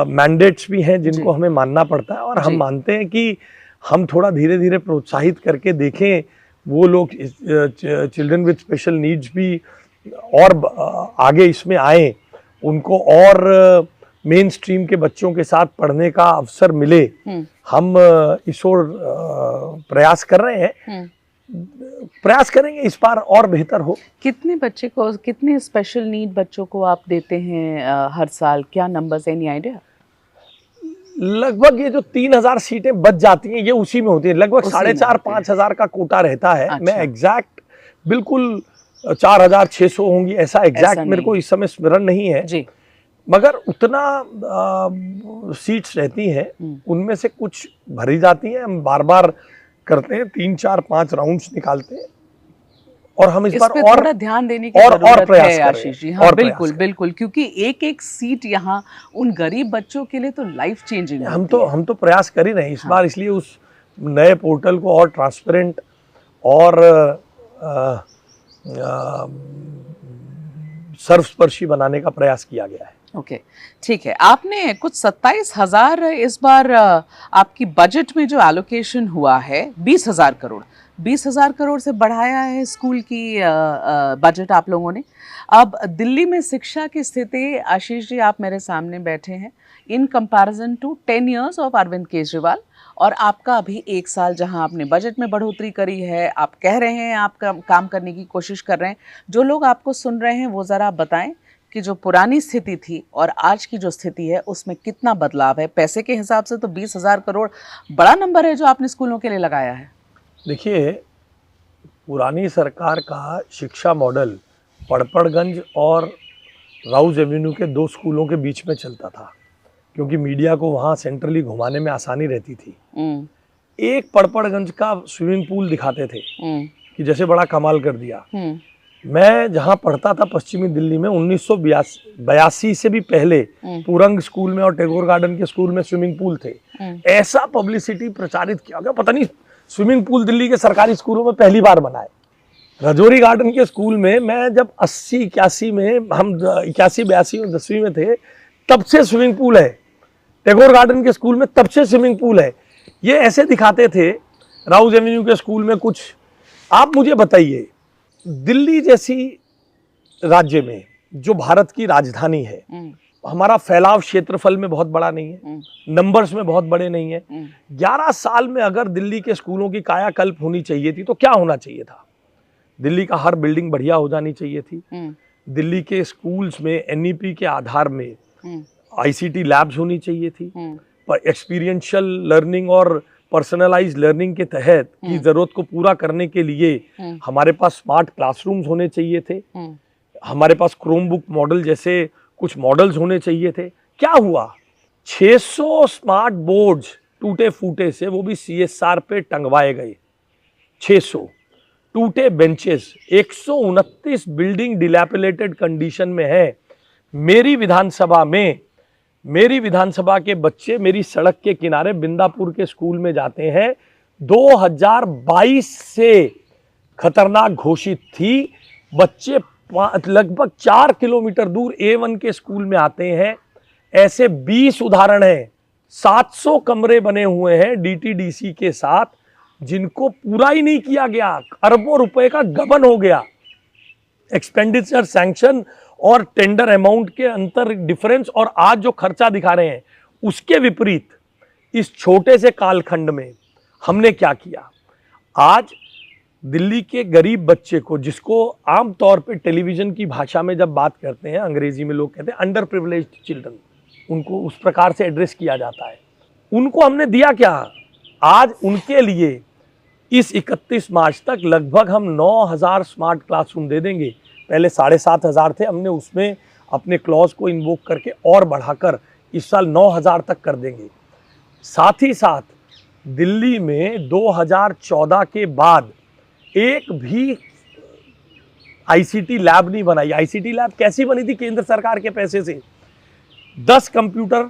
[SPEAKER 3] मैंडेट्स भी हैं जिनको हमें मानना पड़ता है, और हम मानते हैं कि हम थोड़ा धीरे धीरे प्रोत्साहित करके देखें वो लोग चिल्ड्रन विद स्पेशल नीड्स भी और आगे इसमें आए, उनको और मेन स्ट्रीम के बच्चों के साथ पढ़ने का अवसर मिले। हम इस ओर प्रयास कर रहे हैं, प्रयास करेंगे इस बार और बेहतर हो।
[SPEAKER 1] कितने स्पेशल नीड बच्चों को आप देते हैं हर साल, क्या नंबर्स, एनी आइडिया?
[SPEAKER 3] लगभग ये जो 3,000 सीटें बच जाती हैं, ये उसी में होती है, लगभग 4,500-5,000 का कोटा रहता है। अच्छा। मैं एग्जैक्ट बिल्कुल 4,600 होंगी ऐसा एग्जैक्ट मेरे को इस समय स्मरण नहीं है जी, मगर उतना सीट्स रहती हैं, उनमें से कुछ भरी जाती हैं। हम बार बार करते हैं, 3, 4, 5 राउंड्स निकालते हैं, और हम इस बार और
[SPEAKER 1] थोड़ा ध्यान देने की जरूरत है आशीष जी। हाँ, बिल्कुल बिल्कुल, क्योंकि एक सीट यहाँ उन गरीब बच्चों के लिए तो लाइफ चेंजिंग है।
[SPEAKER 3] हम तो प्रयास कर ही रहे हैं इस बार, इसलिए उस नए पोर्टल को और ट्रांसपेरेंट और सर्वस्पर्शी बनाने का प्रयास किया गया है।
[SPEAKER 1] ओके, ठीक है। आपने कुछ 27,000 इस बार आपकी बजट में जो एलोकेशन हुआ है 20,000 करोड़ से बढ़ाया है स्कूल की बजट आप लोगों ने। अब दिल्ली में शिक्षा की स्थिति, आशीष जी आप मेरे सामने बैठे हैं, in comparison to 10 years of Arvind Kejriwal, और आपका अभी 1 साल जहां आपने बजट में बढ़ोतरी करी है, आप कह रहे हैं आप काम करने की कोशिश कर रहे हैं। जो लोग आपको सुन रहे हैं वो ज़रा बताएं कि जो पुरानी स्थिति थी और आज की जो स्थिति है उसमें कितना बदलाव है। पैसे के हिसाब से तो 20,000 करोड़ बड़ा नंबर है जो आपने स्कूलों के लिए लगाया है।
[SPEAKER 3] देखिए, पुरानी सरकार का शिक्षा मॉडल पड़पड़गंज और राउज एवेन्यू के 2 स्कूलों के बीच में चलता था, क्योंकि मीडिया को वहाँ सेंट्रली घुमाने में आसानी रहती थी। एक पड़पड़गंज का स्विमिंग पूल दिखाते थे कि जैसे बड़ा कमाल कर दिया। मैं जहाँ पढ़ता था पश्चिमी दिल्ली में 1982 से भी पहले पुरंग स्कूल में और टैगोर गार्डन के स्कूल में स्विमिंग पूल थे। ऐसा पब्लिसिटी प्रचारित किया गया, पता नहीं स्विमिंग पूल दिल्ली के सरकारी स्कूलों में पहली बार बना है। रजौरी गार्डन के स्कूल में मैं जब 80-81 में, हम 81-82 में 10वीं में थे, तब से स्विमिंग पूल है। टैगोर गार्डन के स्कूल में तब से स्विमिंग पूल है। ये ऐसे दिखाते थे। राउज एवेन्यू के स्कूल में कुछ। आप मुझे बताइए, दिल्ली जैसी राज्य में जो भारत की राजधानी है, हमारा फैलाव क्षेत्रफल में बहुत बड़ा नहीं है, नंबर्स में बहुत बड़े नहीं है। 11 साल में अगर दिल्ली के स्कूलों की कायाकल्प होनी चाहिए थी तो क्या होना चाहिए था? दिल्ली का हर बिल्डिंग बढ़िया हो जानी चाहिए थी। दिल्ली के स्कूल्स में NEP के आधार में ICT लैब्स होनी चाहिए थी, पर एक्सपीरियंशियल लर्निंग और पर्सनलाइज लर्निंग के तहत की जरूरत को पूरा करने के लिए हमारे पास स्मार्ट क्लासरूम्स होने चाहिए थे, हमारे पास क्रोम बुक मॉडल जैसे कुछ मॉडल्स होने चाहिए थे। क्या हुआ? 600 स्मार्ट बोर्ड्स टूटे फूटे से, वो भी CSR पे टंगवाए गए। 600 टूटे बेंचेस, 129 बिल्डिंग डिलैपिलेटेड कंडीशन में है। मेरी विधानसभा के बच्चे मेरी सड़क के किनारे बिंदापुर के स्कूल में जाते हैं। 2022 से खतरनाक घोषित थी। बच्चे लगभग 4 किलोमीटर दूर A1 के स्कूल में आते हैं। ऐसे 20 उदाहरण हैं। 700 कमरे बने हुए हैं DTDC के साथ, जिनको पूरा ही नहीं किया गया। अरबों रुपए का गबन हो गया। एक्सपेंडिचर सैंक्शन और टेंडर अमाउंट के अंतर डिफरेंस और आज जो खर्चा दिखा रहे हैं उसके विपरीत इस छोटे से कालखंड में हमने क्या किया। आज दिल्ली के गरीब बच्चे को, जिसको आमतौर पे टेलीविजन की भाषा में जब बात करते हैं, अंग्रेजी में लोग कहते हैं अंडर प्रिविलेज्ड चिल्ड्रन, उनको उस प्रकार से एड्रेस किया जाता है। उनको हमने दिया क्या? आज उनके लिए इस 31 मार्च तक लगभग हम 9000 स्मार्ट क्लासरूम दे देंगे। पहले 7500 थे, हमने उसमें अपने क्लॉज को इन्वोक करके और बढ़ाकर इस साल 9000 तक कर देंगे। साथ ही साथ दिल्ली में 2014 के बाद एक भी ICT लैब नहीं बनाई। ICT लैब कैसी बनी थी? केंद्र सरकार के पैसे से। 10 कंप्यूटर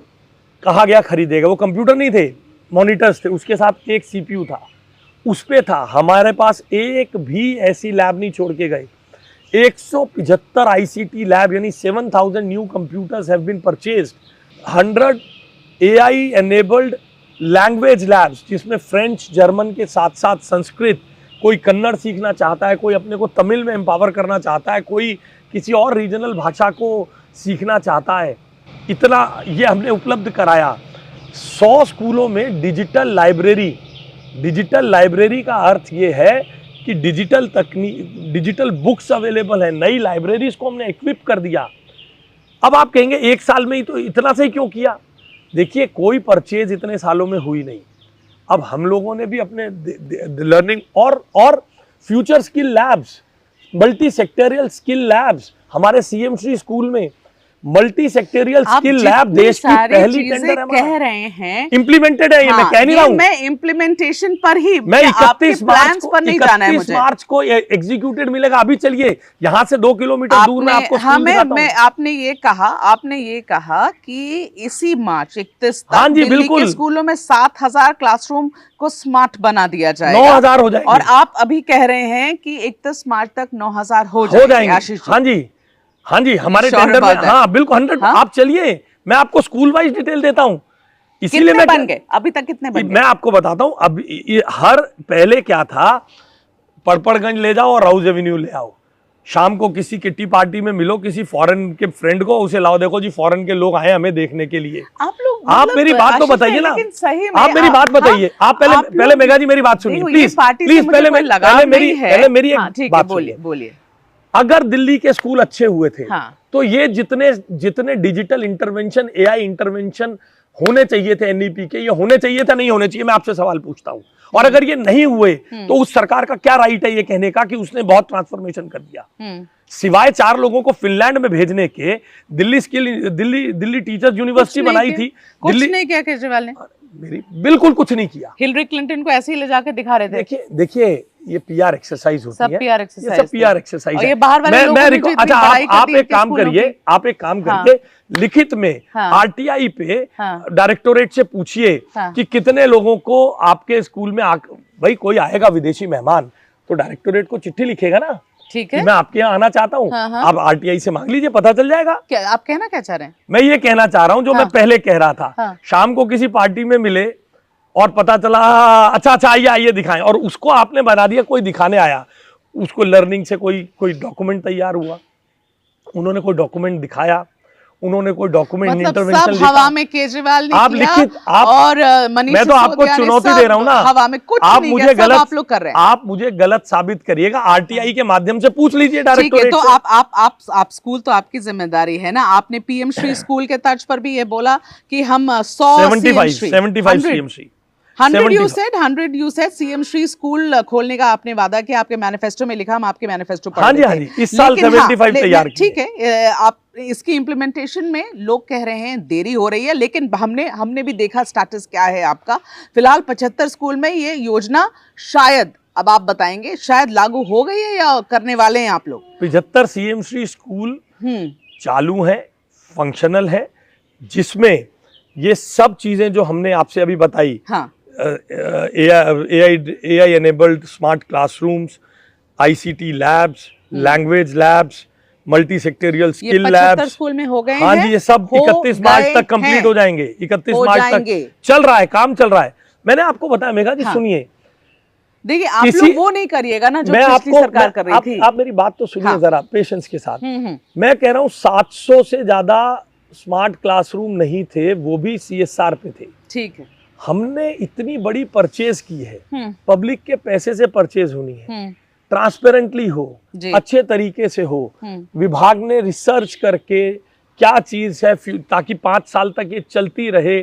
[SPEAKER 3] कहा गया खरीदेगा, वो कंप्यूटर नहीं थे, मॉनिटर्स थे, उसके साथ एक CPU था, उस पे था। हमारे पास एक भी ऐसी लैब नहीं छोड़ के गए। 175 ICT लैब यानी 7000 new computers have been purchased. 100 AI enabled language labs, जिसमें फ्रेंच जर्मन के साथ साथ संस्कृत, कोई कन्नड़ सीखना चाहता है, कोई अपने को तमिल में एम्पावर करना चाहता है, कोई किसी और रीजनल भाषा को सीखना चाहता है, इतना ये हमने उपलब्ध कराया। 100 स्कूलों में डिजिटल लाइब्रेरी का अर्थ ये है कि डिजिटल बुक्स अवेलेबल है। नई लाइब्रेरीज को हमने इक्विप कर दिया। अब आप कहेंगे एक साल में ही तो इतना से ही क्यों किया? देखिए, कोई परचेज इतने सालों में हुई नहीं। अब हम लोगों ने भी अपने लर्निंग और future skill labs, multi sectoral skill labs, हमारे CM श्री स्कूल में मल्टी सेक्टोरियल स्किल लैब देश की पहली टेंडर है।
[SPEAKER 2] कह रहे हैं
[SPEAKER 3] इंप्लीमेंटेड है। ये मैं कह नहीं रहा हूं,
[SPEAKER 2] मैं इम्प्लीमेंटेशन पर ही,
[SPEAKER 3] मैं 31
[SPEAKER 2] मार्च
[SPEAKER 3] को एग्जीक्यूटेड मिलेगा। अभी चलिए, यहाँ से 2 किलोमीटर दूर में आपको स्कूल दिखाता हूं।
[SPEAKER 2] आपने ये कहा कि इसी मार्च 31 तक
[SPEAKER 3] हाँ जी,
[SPEAKER 2] दिल्ली
[SPEAKER 3] बिल्कुल,
[SPEAKER 2] के स्कूलों में 7000 क्लासरूम को स्मार्ट बना दिया जाएगा।
[SPEAKER 3] 9000 हो जाएंगे।
[SPEAKER 2] और आप अभी कह रहे हैं कि 31 मार्च तक 9000 हो जाएंगे। आशीष जी,
[SPEAKER 3] हाँ जी, हमारे टेंडर में, हाँ बिल्कुल 100। आप चलिए, मैं आपको स्कूल वाइज डिटेल देता हूँ। इसीलिए मैं
[SPEAKER 2] बन गए अभी तक कितने बन गए?
[SPEAKER 3] मैं आपको बताता हूँ। अब हर पहले क्या था, पड़पड़गंज ले जाओ और राउज एवेन्यू ले आओ। शाम को किसी किट्टी पार्टी में मिलो किसी फॉरेन के फ्रेंड को, उसे लाओ, देखो जी फॉरेन के लोग आए हमें देखने के लिए। आप मेरी बात तो बताइए ना, आप मेरी बात बताइए। आप पहले मेघा जी मेरी बात सुनिए प्लीज, पहले मेरी एक बात बोलिए। अगर दिल्ली के स्कूल अच्छे हुए थे तो ये जितने डिजिटल इंटरवेंशन, AI इंटरवेंशन होने चाहिए थे NEP के, ये होने चाहिए था, नहीं होने चाहिए? मैं आपसे सवाल पूछता हूं। और अगर ये नहीं हुए तो उस सरकार का क्या राइट है ये कहने का कि उसने बहुत ट्रांसफॉर्मेशन कर दिया? सिवाय 4 लोगों को फिनलैंड में भेजने के दिल्ली टीचर्स यूनिवर्सिटी बनाई थी।
[SPEAKER 2] कुछ नहीं किया केजरीवाल ने,
[SPEAKER 3] बिल्कुल कुछ नहीं किया।
[SPEAKER 2] हिलरी क्लिंटन को ऐसे ही ले जाकर दिखा रहे थे।
[SPEAKER 3] देखिए ये PR एक्सरसाइज होती है,
[SPEAKER 2] ये सब
[SPEAKER 3] PR एक्सरसाइज है।
[SPEAKER 2] ये बाहर वाले लोगों ने जो
[SPEAKER 3] अच्छा, आप एक काम करिए, लिखित में RTI पे डायरेक्टोरेट से पूछिए कि कितने लोगों को आपके स्कूल में भाई कोई आएगा विदेशी मेहमान तो डायरेक्टोरेट को चिट्ठी लिखेगा ना,
[SPEAKER 2] ठीक है,
[SPEAKER 3] मैं आपके यहाँ आना चाहता हूँ। आप RTI से मांग लीजिए, पता चल जाएगा।
[SPEAKER 2] क्या आप कहना क्या चाह रहे हैं?
[SPEAKER 3] मैं ये कहना चाह रहा हूँ जो मैं पहले कह रहा था। शाम को किसी पार्टी में मिले और पता चला अच्छा आइए दिखाएं, और उसको आपने बना दिया कोई दिखाने आया, उसको लर्निंग से कोई डॉक्यूमेंट तैयार हुआ, उन्होंने कोई डॉक्यूमेंट दिखाया, उन्होंने कोई डॉक्यूमेंट इंटरवेंशन लिखा।
[SPEAKER 2] हवा में केजरीवाल ने
[SPEAKER 3] आप
[SPEAKER 2] किया
[SPEAKER 3] लिखित
[SPEAKER 2] और मनीष
[SPEAKER 3] मैं तो आपको चुनौती दे रहा हूँ ना,
[SPEAKER 2] हवा में कुछ
[SPEAKER 3] आप
[SPEAKER 2] नहीं
[SPEAKER 3] मुझे
[SPEAKER 2] किया,
[SPEAKER 3] गलत
[SPEAKER 2] आप लोग कर रहे हैं।
[SPEAKER 3] आप मुझे गलत साबित करिएगा, RTI के माध्यम से पूछ लीजिए डायरेक्टोरेट से।
[SPEAKER 2] तो आप स्कूल तो आपकी जिम्मेदारी है ना। आपने PM श्री स्कूल के तर्ज पर भी ये बोला कि हम
[SPEAKER 3] 75 CM Shri
[SPEAKER 2] 100 you said CM Shri school खोलने का आपने वादा किया, आपके मैनिफेस्टो में लिखा, हम आपके मैनिफेस्टो पढ़ रहे थे।
[SPEAKER 3] हाँ जी, इस साल 75 तैयार किए।
[SPEAKER 2] ठीक है, आप इसकी इम्प्लीमेंटेशन में लोग कह रहे हैं देरी हो रही है, लेकिन हमने भी देखा स्टेटस क्या है आपका। फिलहाल 75 स्कूल में ये योजना शायद अब आप बताएंगे, शायद लागू हो गई है या करने वाले हैं आप लोग?
[SPEAKER 3] 75 सीएमसी स्कूल चालू है, फंक्शनल है, जिसमें ये सब चीजें जो हमने आपसे अभी बताई,
[SPEAKER 2] हाँ,
[SPEAKER 3] AI enabled smart classrooms, ICT labs, language labs, multi sectoral skill
[SPEAKER 2] 75
[SPEAKER 3] labs
[SPEAKER 2] school में हो गए
[SPEAKER 3] हाँ
[SPEAKER 2] हैं?
[SPEAKER 3] जी, ये सब
[SPEAKER 2] हो
[SPEAKER 3] 31 मार्च
[SPEAKER 2] गए
[SPEAKER 3] तक कंप्लीट
[SPEAKER 2] हैं।
[SPEAKER 3] हो जाएंगे। 31
[SPEAKER 2] हो
[SPEAKER 3] मार्च
[SPEAKER 2] जाएंगे।
[SPEAKER 3] तक चल रहा है, काम चल रहा है। मैंने आपको बताया मेघा जी,
[SPEAKER 2] हाँ।
[SPEAKER 3] सुनिए,
[SPEAKER 2] देखिए आप
[SPEAKER 3] किसी-
[SPEAKER 2] लोग वो नहीं करिएगा ना जो
[SPEAKER 3] मैं
[SPEAKER 2] पिछली
[SPEAKER 3] आपको
[SPEAKER 2] सरकार कर रही थी।
[SPEAKER 3] आप मेरी बात तो सुनिए
[SPEAKER 2] हाँ।
[SPEAKER 3] जरा पेशेंस के साथ।
[SPEAKER 2] हम्म।
[SPEAKER 3] मैं कह रहा हूँ 700 से ज्यादा स्मार्ट क्लासरूम नहीं थे, वो भी CSR पे थे।
[SPEAKER 2] ठीक है।
[SPEAKER 3] हमने इतनी बड़ी परचेज की है,
[SPEAKER 2] हम्म।
[SPEAKER 3] पब्लिक के पैसे से परचेज होनी है,
[SPEAKER 2] हम्म।
[SPEAKER 3] ट्रांसपेरेंटली हो,
[SPEAKER 2] जी।
[SPEAKER 3] अच्छे तरीके से हो, विभाग ने रिसर्च करके क्या चीज है ताकि 5 साल तक ये चलती रहे।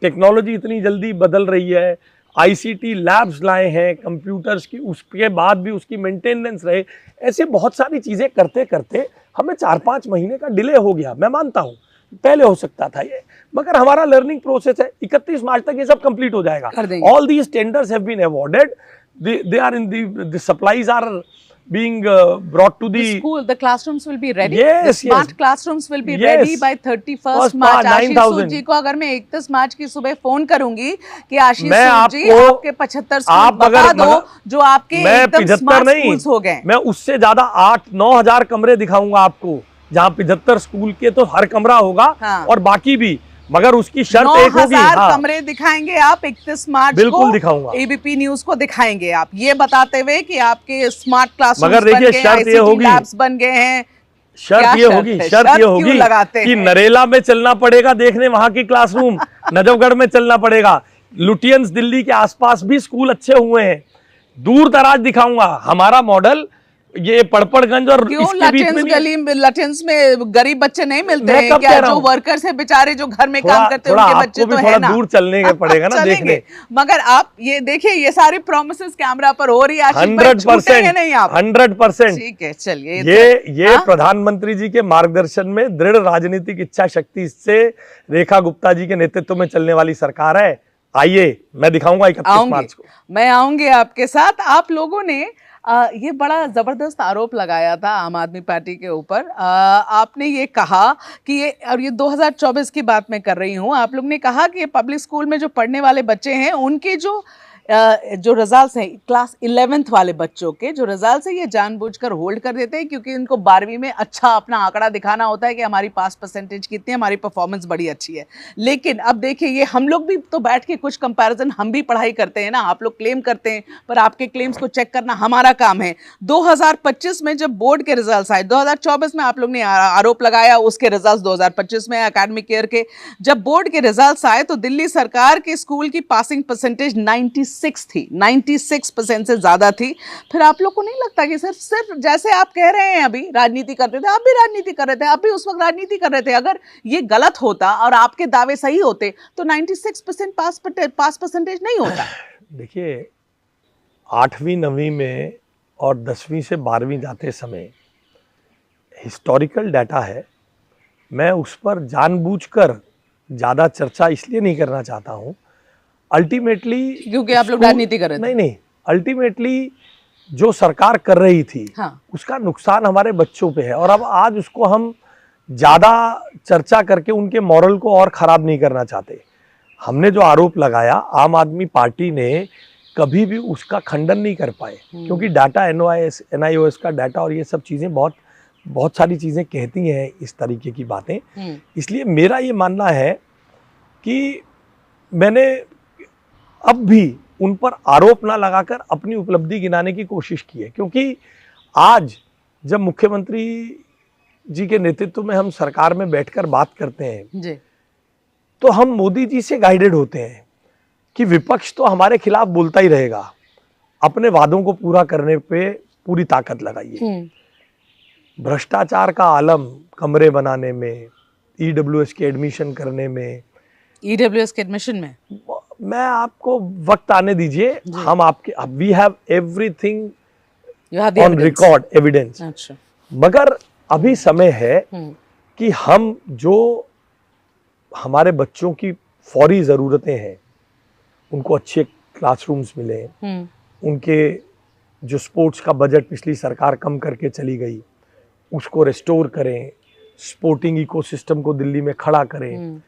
[SPEAKER 3] टेक्नोलॉजी इतनी जल्दी बदल रही है, ICT लैब्स लाए हैं, कंप्यूटर्स की, उसके बाद भी उसकी मेंटेनेंस रहे। ऐसे बहुत सारी चीजें करते करते हमें 4-5 महीने का डिले हो गया। मैं मानता हूँ पहले हो सकता था ये, मगर हमारा लर्निंग प्रोसेस है। 31 मार्च तक ये सब कंप्लीट हो जाएगा। All these tenders have been awarded, they are in the supplies are being brought to the
[SPEAKER 2] school. The classrooms will be ready.
[SPEAKER 3] Yes,
[SPEAKER 2] The smart
[SPEAKER 3] yes.
[SPEAKER 2] classrooms will be
[SPEAKER 3] Yes.
[SPEAKER 2] ready by 31st
[SPEAKER 3] First
[SPEAKER 2] March.
[SPEAKER 3] March,
[SPEAKER 2] आशीष
[SPEAKER 3] 9,000.
[SPEAKER 2] सूद जी को अगर मैं 31 मार्च की सुबह phone करूंगी कि आशीष
[SPEAKER 3] मैं
[SPEAKER 2] सूद जी
[SPEAKER 3] आपको-
[SPEAKER 2] आपके 75 स्कूल
[SPEAKER 3] आप
[SPEAKER 2] बता
[SPEAKER 3] अगर
[SPEAKER 2] दो जो आपके
[SPEAKER 3] मैं
[SPEAKER 2] एकदम
[SPEAKER 3] 75
[SPEAKER 2] स्मार्ट
[SPEAKER 3] नहीं,
[SPEAKER 2] स्कूल्स हो गए।
[SPEAKER 3] मैं उससे ज्यादा 8-9 हजार कमरे दिखाऊंगा आपको, जहाँ 75 स्कूल के तो हर कमरा होगा।
[SPEAKER 2] हाँ।
[SPEAKER 3] और बाकी भी, मगर उसकी शर्त एक होगी।
[SPEAKER 2] 9,000
[SPEAKER 3] हाँ,
[SPEAKER 2] कमरे दिखाएंगे आप 31 मार्च
[SPEAKER 3] बिल्कुल
[SPEAKER 2] को।
[SPEAKER 3] दिखाऊंगा।
[SPEAKER 2] ABP न्यूज को दिखाएंगे आप, ये बताते हुए कि आपके स्मार्ट क्लासरूम्स
[SPEAKER 3] मगर देखिए,
[SPEAKER 2] बन गए,
[SPEAKER 3] शर्त ये
[SPEAKER 2] ICT
[SPEAKER 3] होगी।
[SPEAKER 2] लैब्स बन गए हैं।
[SPEAKER 3] शर्त
[SPEAKER 2] क्या
[SPEAKER 3] ये
[SPEAKER 2] शर्त
[SPEAKER 3] होगी,
[SPEAKER 2] है?
[SPEAKER 3] शर्त
[SPEAKER 2] शर्त
[SPEAKER 3] ये
[SPEAKER 2] क्यों
[SPEAKER 3] होगी
[SPEAKER 2] लगाते
[SPEAKER 3] कि
[SPEAKER 2] हैं?
[SPEAKER 3] नरेला में चलना पड़ेगा देखने वहां की क्लासरूम, नजफगढ़ में चलना पड़ेगा, लुटियंस दिल्ली के आसपास भी स्कूल अच्छे हुए हैं, दूर दराज दिखाऊंगा। हमारा मॉडल ये पड़पड़गंज और
[SPEAKER 2] क्यों
[SPEAKER 3] इसके बीच में
[SPEAKER 2] लटेंस
[SPEAKER 3] नहीं-
[SPEAKER 2] गली में, लटेंस में गरीब बच्चे नहीं मिलते
[SPEAKER 3] मैं
[SPEAKER 2] हैं
[SPEAKER 3] कब
[SPEAKER 2] क्या?
[SPEAKER 3] कह रहा
[SPEAKER 2] जो
[SPEAKER 3] हूं?
[SPEAKER 2] वर्कर्स है बेचारे, जो घर में
[SPEAKER 3] थोड़ा-
[SPEAKER 2] काम करते हैं,
[SPEAKER 3] थोड़ा
[SPEAKER 2] उनके
[SPEAKER 3] आपको
[SPEAKER 2] बच्चे
[SPEAKER 3] भी
[SPEAKER 2] तो
[SPEAKER 3] थोड़ा
[SPEAKER 2] है ना।
[SPEAKER 3] दूर चलने के पड़ेगा ना
[SPEAKER 2] चलेंगे।
[SPEAKER 3] देखने।
[SPEAKER 2] मगर आप ये देखिए, ये सारी प्रोमिसेस कैमरा पर हो रही है आशीष भाई,
[SPEAKER 3] 100%,
[SPEAKER 2] छूटेंगे नहीं आप।
[SPEAKER 3] 100%।
[SPEAKER 2] ठीक है, चलिए।
[SPEAKER 3] ये
[SPEAKER 2] हाँ?
[SPEAKER 3] प्रधानमंत्री जी के मार्गदर्शन में दृढ़ राजनीतिक इच्छा शक्ति से रेखा गुप्ता जी के नेतृत्व में चलने वाली सरकार है। आइए, मैं दिखाऊंगा 31 मार्च को।
[SPEAKER 2] मैं आऊंगी आपके साथ। आप लोगों ने ये बड़ा जबरदस्त आरोप लगाया था आम आदमी पार्टी के ऊपर। आपने ये कहा कि ये, और ये 2024 की बात मैं कर रही हूँ, आप लोग ने कहा कि ये पब्लिक स्कूल में जो पढ़ने वाले बच्चे हैं उनके जो रिजल्ट्स हैं, क्लास 11th वाले बच्चों के जो रिजल्ट्स हैं, ये जानबूझकर होल्ड कर देते हैं क्योंकि इनको 12वीं में अच्छा अपना आंकड़ा दिखाना होता है कि हमारी पास परसेंटेज कितनी है, हमारी परफॉर्मेंस बड़ी अच्छी है। लेकिन अब देखिए, ये हम लोग भी तो बैठ के कुछ कंपैरिजन, हम भी पढ़ाई करते हैं ना। आप लोग क्लेम करते हैं, पर आपके क्लेम्स को चेक करना हमारा काम है। 2025 में जब बोर्ड के रिजल्ट आए, 2024 में आप लोग ने आरोप लगाया, उसके रिजल्ट 2025 में एकेडमिक ईयर के जब बोर्ड के रिजल्ट आए तो दिल्ली सरकार के स्कूल की पासिंग परसेंटेज 96 थी, 96% से ज्यादा थी। फिर आप लोग को नहीं लगता कि सिर्फ जैसे आप कह रहे हैं अभी राजनीति करते थे, आप भी राजनीति कर रहे थे, आप भी उस वक्त राजनीति कर रहे थे, अगर ये गलत होता और आपके दावे सही होते तो 96% पास परसेंटेज नहीं होता।
[SPEAKER 3] देखिए, 8वीं 9वीं में और 10वीं से 12वीं जाते समय हिस्टोरिकल डाटा है। मैं उस पर जानबूझकर ज़्यादा चर्चा इसलिए नहीं करना चाहता हूँ। अल्टीमेटली
[SPEAKER 2] क्योंकि आप लोग राजनीति कर रहे थे।
[SPEAKER 3] नहीं, अल्टीमेटली जो सरकार कर रही थी,
[SPEAKER 2] हाँ।
[SPEAKER 3] उसका नुकसान हमारे बच्चों पे है। और अब आज उसको हम ज़्यादा चर्चा करके उनके मॉरल को और ख़राब नहीं करना चाहते। हमने जो आरोप लगाया, आम आदमी पार्टी ने कभी भी उसका खंडन नहीं कर पाए, क्योंकि डाटा NIOS का डाटा और ये सब चीज़ें बहुत सारी चीज़ें कहती हैं इस तरीके की बातें। इसलिए मेरा ये मानना है कि मैंने अब भी उन पर आरोप ना लगाकर अपनी उपलब्धि गिनाने की कोशिश की है, क्योंकि आज जब मुख्यमंत्री जी के नेतृत्व में हम सरकार में बैठकर बात करते हैं
[SPEAKER 2] जी।
[SPEAKER 3] तो हम मोदी जी से गाइडेड होते हैं कि विपक्ष तो हमारे खिलाफ बोलता ही रहेगा, अपने वादों को पूरा करने पे पूरी ताकत लगाइए। भ्रष्टाचार का आलम कमरे बनाने में, EWS के एडमिशन करने में,
[SPEAKER 2] EWS के एडमिशन में
[SPEAKER 3] मैं आपको वक्त आने दीजिए, हम आपके, we have everything on record evidence.
[SPEAKER 2] अच्छा।
[SPEAKER 3] मगर अभी समय है कि हम जो हमारे बच्चों की फौरी ज़रूरतें हैं, उनको अच्छे क्लासरूम्स मिले, उनके जो स्पोर्ट्स का बजट पिछली सरकार कम करके चली गई उसको रिस्टोर करें, स्पोर्टिंग इकोसिस्टम को दिल्ली में खड़ा करें।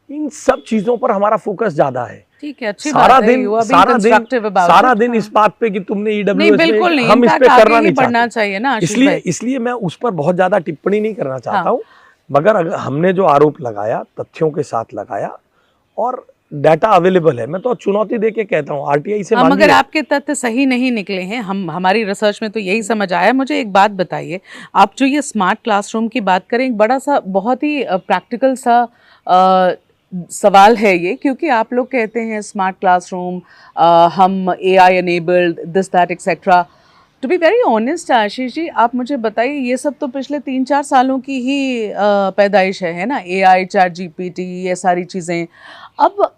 [SPEAKER 3] इन सब चीजों पर हमारा फोकस ज्यादा है।
[SPEAKER 2] ठीक है, अच्छी
[SPEAKER 3] सारा
[SPEAKER 2] बात है।
[SPEAKER 3] दिन
[SPEAKER 2] You are being constructive about
[SPEAKER 3] सारा
[SPEAKER 2] it।
[SPEAKER 3] दिन इस बात पे कि तुमने
[SPEAKER 2] नहीं,
[SPEAKER 3] ईडब्ल्यूएस
[SPEAKER 2] बिल्कुल नहीं,
[SPEAKER 3] हम इस पे
[SPEAKER 2] impact
[SPEAKER 3] करना
[SPEAKER 2] आगे ही
[SPEAKER 3] नहीं
[SPEAKER 2] बढ़ना
[SPEAKER 3] चाहते।
[SPEAKER 2] चाहिए ना आशीष भाई।
[SPEAKER 3] इसलिए मैं उस पर बहुत ज्यादा टिप्पणी नहीं करना चाहता
[SPEAKER 2] हाँ।
[SPEAKER 3] हूँ, मगर अगर हमने जो आरोप लगाया तथ्यों के साथ लगाया और डाटा अवेलेबल है, मैं तो चुनौती दे के कहता हूँ आरटीआई से
[SPEAKER 2] हाँ, मगर
[SPEAKER 3] मांगिए।
[SPEAKER 2] आपके तथ्य सही नहीं निकले हैं। हमारी रिसर्च में तो यही समझ आया। मुझे एक बात बताइए, आप जो ये स्मार्ट क्लासरूम की बात करें, एक बड़ा सा बहुत ही प्रैक्टिकल सा सवाल है ये, क्योंकि आप लोग कहते हैं स्मार्ट क्लासरूम, हम AI enabled, this that etcetera. To be very honest Ashish ji, आप मुझे बताइए, ये सब तो पिछले 3-4 सालों की ही पैदाइश है ना, एआई, चैट जीपीटी, ये सारी चीज़ें। अब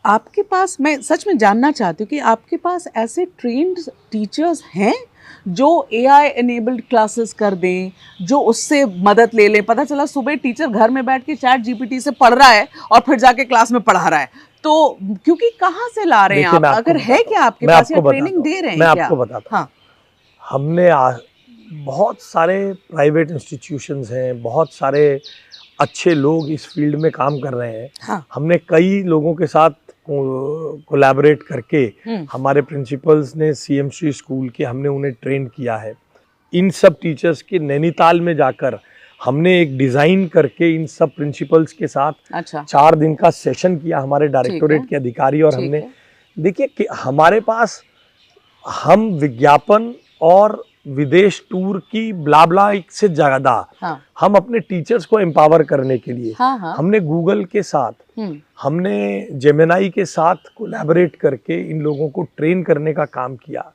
[SPEAKER 2] आपके पास, मैं सच में जानना चाहती हूँ कि आपके पास ऐसे ट्रेन्ड टीचर्स हैं जो एआई एनेबल्ड क्लासेस कर दें, जो उससे मदद ले लें। पता चला सुबह टीचर घर में बैठ के चैट जीपीटी से पढ़ रहा है और फिर जाके क्लास में पढ़ा रहा है, तो क्योंकि कहाँ से ला रहे हैं आप? अगर है क्या आपके पास, या ट्रेनिंग दे रहे हैं?
[SPEAKER 3] मैं आपको बताता हूँ।
[SPEAKER 2] हाँ,
[SPEAKER 3] हमने बहुत सारे प्राइवेट इंस्टीट्यूशंस हैं, बहुत सारे अच्छे लोग इस फील्ड में काम कर रहे हैं।
[SPEAKER 2] हाँ।
[SPEAKER 3] हमने कई लोगों के साथ कोलैबोरेट करके हमारे प्रिंसिपल्स ने सीएमसी स्कूल के, हमने उन्हें ट्रेन किया है। इन सब टीचर्स के नैनीताल में जाकर हमने एक डिज़ाइन करके इन सब प्रिंसिपल्स के साथ
[SPEAKER 2] अच्छा
[SPEAKER 3] 4 दिन का सेशन किया, हमारे डायरेक्टोरेट के अधिकारी और हमने। देखिए कि हमारे पास, हम विज्ञापन और विदेश टूर की ब्ला से ज़्यादा
[SPEAKER 2] हाँ।
[SPEAKER 3] हम अपने टीचर्स को एम्पावर करने के लिए
[SPEAKER 2] हाँ।
[SPEAKER 3] हमने गूगल के साथ, हमने जेमिनाई के साथ कोलैबोरेट करके इन लोगों को ट्रेन करने का काम किया।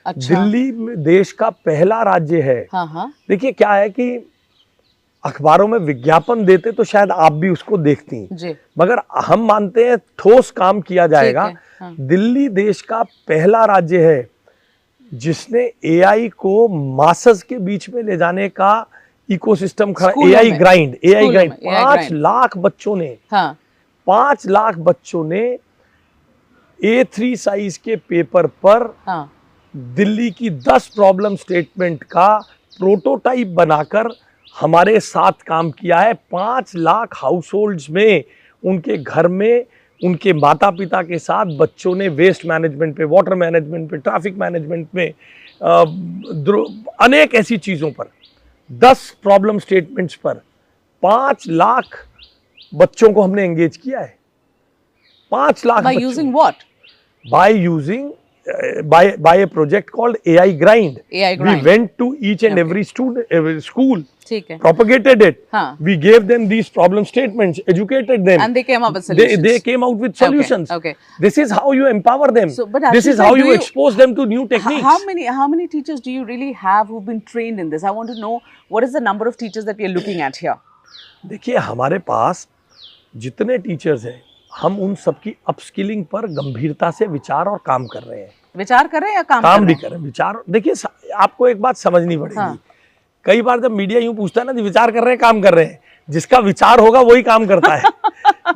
[SPEAKER 2] अच्छा।
[SPEAKER 3] दिल्ली में देश का पहला राज्य है।
[SPEAKER 2] हाँ।
[SPEAKER 3] देखिए क्या है कि अखबारों में विज्ञापन देते तो शायद आप भी उसको देखती
[SPEAKER 2] जी,
[SPEAKER 3] मगर हम मानते हैं ठोस काम किया जाएगा।
[SPEAKER 2] हाँ।
[SPEAKER 3] दिल्ली देश का पहला राज्य है जिसने एआई को मासस के बीच में ले जाने का इकोसिस्टम खड़ा। एआई ग्राइंड 5 लाख बच्चों ने,
[SPEAKER 2] हाँ।
[SPEAKER 3] 5 लाख बच्चों ने A3 साइज के पेपर पर
[SPEAKER 2] हाँ।
[SPEAKER 3] दिल्ली की 10 प्रॉब्लम स्टेटमेंट का प्रोटोटाइप बनाकर हमारे साथ काम किया है। 5 लाख हाउस होल्ड्स में, उनके घर में, उनके माता पिता के साथ बच्चों ने वेस्ट मैनेजमेंट पे, वाटर मैनेजमेंट पे, ट्रैफिक मैनेजमेंट में, अनेक ऐसी चीज़ों पर 10 प्रॉब्लम स्टेटमेंट्स पर 5 लाख बच्चों को हमने एंगेज किया है। 5 lakh
[SPEAKER 2] By using what?
[SPEAKER 3] By using by a project called AI Grind.
[SPEAKER 2] AI Grind.
[SPEAKER 3] We went to each and every student, every school,
[SPEAKER 2] ठीक है,
[SPEAKER 3] propagated it.
[SPEAKER 2] हाँ.
[SPEAKER 3] We gave them these problem statements, educated them.
[SPEAKER 2] And they came up with solutions.
[SPEAKER 3] They came out with solutions.
[SPEAKER 2] Okay.
[SPEAKER 3] This is how you empower them.
[SPEAKER 2] So, but
[SPEAKER 3] This is
[SPEAKER 2] Ashish,
[SPEAKER 3] how
[SPEAKER 2] do
[SPEAKER 3] you expose them to new techniques.
[SPEAKER 2] How many teachers do you really have who've been trained in this? I want to know what is the number of teachers that we are looking at here.
[SPEAKER 3] देखिए हमारे पास जितने teachers हैं, हम उन सबकी upskilling पर गंभीरता से विचार और काम कर रहे हैं।
[SPEAKER 2] विचार कर रहे हैं या काम
[SPEAKER 3] भी कर रहे हैं। विचार, देखिए आपको एक बात समझनी पड़ेगी।
[SPEAKER 2] हाँ।
[SPEAKER 3] कई बार जब मीडिया यूं पूछता है ना, विचार कर रहे हैं, काम कर रहे हैं, जिसका विचार होगा वही काम करता है।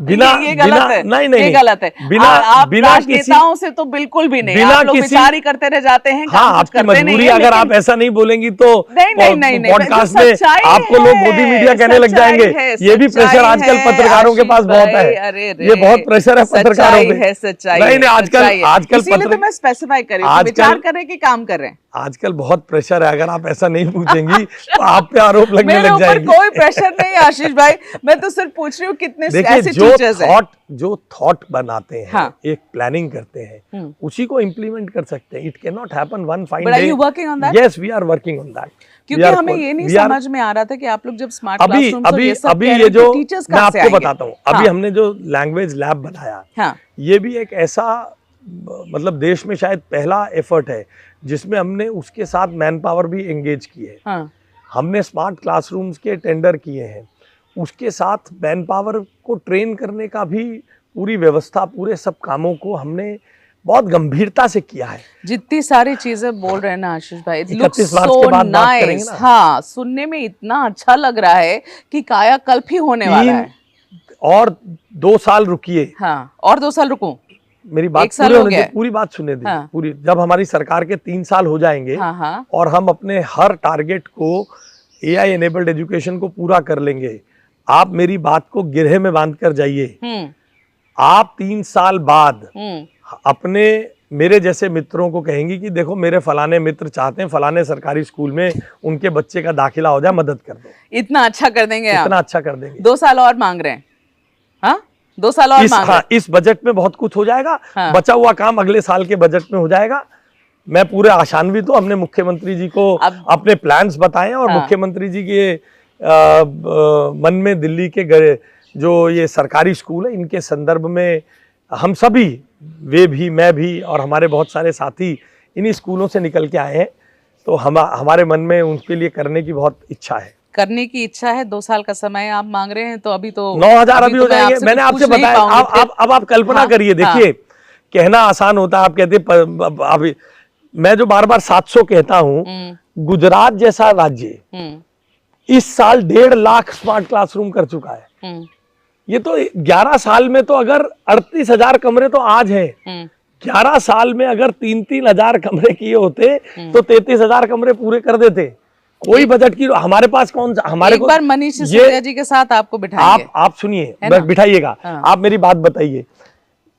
[SPEAKER 3] बिना
[SPEAKER 2] ये गलत है।
[SPEAKER 3] नहीं
[SPEAKER 2] ये गलत है। बिना नेताओं से तो बिल्कुल भी नहीं, आप लोग विचार ही करते रह जाते हैं।
[SPEAKER 3] हाँ, आपकी मजबूरी, अगर आप ऐसा नहीं बोलेंगे तो पॉडकास्ट में आपको लोग मोदी मीडिया कहने लग जाएंगे। ये भी प्रेशर आजकल पत्रकारों के पास बहुत है। ये बहुत प्रेशर है पत्रकारों पे।
[SPEAKER 2] सच्चाई
[SPEAKER 3] नहीं, आजकल
[SPEAKER 2] मैं स्पेसिफाई कर रही हूं, विचार कर रहे हैं कि काम कर रहे हैं।
[SPEAKER 3] आजकल बहुत प्रेशर है, अगर आप ऐसा नहीं पूछेंगी तो आप पे आरोप लगने लग जाएंगे।
[SPEAKER 2] मेरे ऊपर कोई प्रेशर नहीं आशीष भाई, मैं तो सिर्फ पूछ रही हूँ कितने ऐसे टीचर्स हैं
[SPEAKER 3] जो थॉट बनाते हैं।
[SPEAKER 2] हाँ।
[SPEAKER 3] एक प्लानिंग करते हैं, उसी को इम्प्लीमेंट कर सकते हैं। It can not happen one fine day.
[SPEAKER 2] But are you working on that?
[SPEAKER 3] Yes, we are working on that.
[SPEAKER 2] क्योंकि हमें ये नहीं समझ में आ रहा था कि आप लोग जब स्मार्ट क्लासरूम
[SPEAKER 3] अभी ये जो मैं आपको बताता हूँ, अभी हमने जो लैंग्वेज लैब बनाया,
[SPEAKER 2] हाँ।
[SPEAKER 3] ये भी एक ऐसा, मतलब देश में शायद पहला एफर्ट है जिसमें हमने उसके साथ मैन पावर भी एंगेज की है।
[SPEAKER 2] हाँ।
[SPEAKER 3] हमने स्मार्ट क्लासरूम्स के टेंडर किए हैं, उसके साथ मैन पावर को ट्रेन करने का भी पूरी व्यवस्था, पूरे सब कामों को हमने बहुत गंभीरता से किया है।
[SPEAKER 2] जितनी सारी चीजें बोल रहे हैं ना आशीष भाई,
[SPEAKER 3] 31 मार्च के बाद बात करेंगे ना।
[SPEAKER 2] हाँ, सुनने में इतना अच्छा लग रहा है कि कायाकल्प ही होने वाला है।
[SPEAKER 3] और 2 साल रुकिए।
[SPEAKER 2] हाँ, और 2 साल रुकूं?
[SPEAKER 3] मेरी बात
[SPEAKER 1] एक साल
[SPEAKER 3] पूरी
[SPEAKER 1] हो
[SPEAKER 3] होने
[SPEAKER 1] गया
[SPEAKER 3] दीजिए,
[SPEAKER 1] है।
[SPEAKER 3] पूरी बात सुनने दीजिए।
[SPEAKER 1] हाँ।
[SPEAKER 3] पूरी, जब हमारी सरकार के 3 साल हो जाएंगे
[SPEAKER 1] हाँ हाँ
[SPEAKER 3] और हम अपने हर टारगेट को AI एनेबल्ड एजुकेशन को पूरा कर लेंगे, आप मेरी बात को गिरहे में बांध कर जाइए। आप 3 साल बाद अपने मेरे जैसे मित्रों को कहेंगी कि देखो मेरे फलाने मित्र चाहते हैं फलाने सरकारी स्कूल में उनके बच्चे का दाखिला हो जाए, मदद कर दो।
[SPEAKER 1] इतना अच्छा कर देंगे आप?
[SPEAKER 3] इतना अच्छा कर देंगे।
[SPEAKER 1] 2 साल और मांग रहे हैं? हाँ, 2 साल और मांग रहे हैं?
[SPEAKER 3] इस बजट में बहुत कुछ हो जाएगा।
[SPEAKER 1] हाँ।
[SPEAKER 3] बचा हुआ काम अगले साल के बजट में हो जाएगा। मैं पूरे आशान्वित हूँ। हमने मुख्यमंत्री जी को अपने प्लान्स बताए और
[SPEAKER 1] हाँ।
[SPEAKER 3] मुख्यमंत्री जी के मन में दिल्ली के जो ये सरकारी स्कूल है इनके संदर्भ में हम सभी, वे भी, मैं भी और हमारे बहुत सारे साथी इन्हीं स्कूलों से निकल के आए हैं, तो हमारे मन में उनके लिए करने की बहुत इच्छा है।
[SPEAKER 1] करने की इच्छा है। 2 साल का समय आप मांग रहे हैं, तो अभी तो
[SPEAKER 3] 9,000 अभी हो
[SPEAKER 1] तो मैं
[SPEAKER 3] जाएंगे।
[SPEAKER 1] आपसे
[SPEAKER 3] मैंने
[SPEAKER 1] कुछ
[SPEAKER 3] आपसे
[SPEAKER 1] पूछ नहीं
[SPEAKER 3] बताया।
[SPEAKER 1] पाऊंगी फिर।
[SPEAKER 3] अब आप कल्पना
[SPEAKER 1] हाँ,
[SPEAKER 3] करिए, देखिए कहना आसान होता है, आप कहते अभी मैं जो बार बार 700 कहता हूँ, गुजरात जैसा राज्य इस साल 1.5 लाख स्मार्ट क्लासरूम कर चुका है। ये तो 11 साल में, तो अगर 38,000 कमरे तो आज हैं, 11 साल में अगर 3-3 हजार कमरे किए होते तो 33,000 कमरे पूरे कर देते। कोई बजट की हमारे पास कौन सा, हमारे
[SPEAKER 1] एक बार मनीष सिसोदिया जी के साथ आपको बिठाएंगे।
[SPEAKER 3] आप सुनिए, बिठाइएगा। आप मेरी बात बताइए,